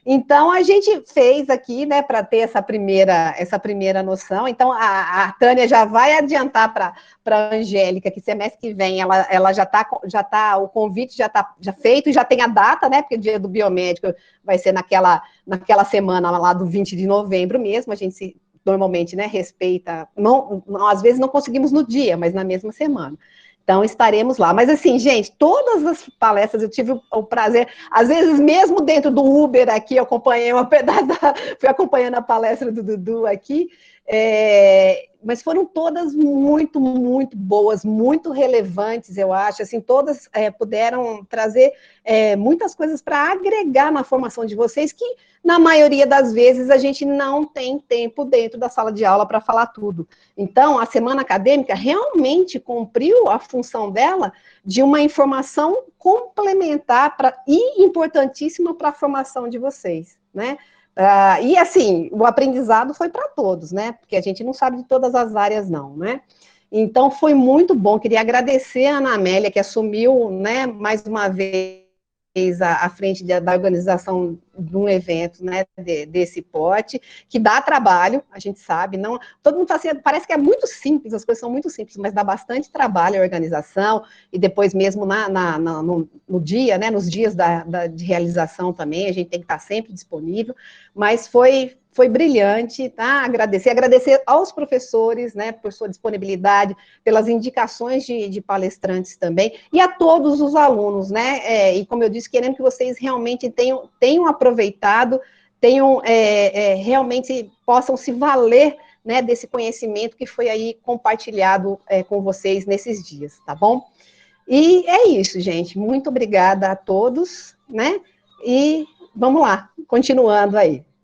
Então, a gente fez aqui, né, para ter essa primeira noção. Então, a Tânia já vai adiantar para a Angélica que semestre que vem ela já tá, o convite já feito, já tem a data, né, porque o Dia do Biomédico vai ser naquela semana lá do 20 de novembro mesmo, a gente normalmente, né, respeita, não, às vezes não conseguimos no dia, mas na mesma semana. Então, estaremos lá. Mas, assim, gente, todas as palestras eu tive o prazer, às vezes, mesmo dentro do Uber aqui, eu acompanhei fui acompanhando a palestra do Dudu aqui, mas foram todas muito, muito boas, muito relevantes, eu acho, assim, todas puderam trazer muitas coisas para agregar na formação de vocês, que, na maioria das vezes, a gente não tem tempo dentro da sala de aula para falar tudo. Então, a semana acadêmica realmente cumpriu a função dela de uma informação complementar e importantíssima para a formação de vocês, né? E, assim, o aprendizado foi para todos, né? Porque a gente não sabe de todas as áreas, não, né? Então, foi muito bom. Queria agradecer a Ana Amélia, que assumiu, né, mais uma vez, à frente da organização de um evento, né, desse porte, que dá trabalho, a gente sabe, não, todo mundo fala assim, parece que é muito simples, as coisas são muito simples, mas dá bastante trabalho a organização, e depois mesmo no dia, né, nos dias de realização também, a gente tem que estar sempre disponível, mas foi brilhante, tá? Agradecer aos professores, né, por sua disponibilidade, pelas indicações de palestrantes também, e a todos os alunos, né, e como eu disse, querendo que vocês realmente tenham aproveitado, realmente possam se valer, né, desse conhecimento que foi aí compartilhado com vocês nesses dias, tá bom? E é isso, gente, muito obrigada a todos, né, e vamos lá, continuando aí.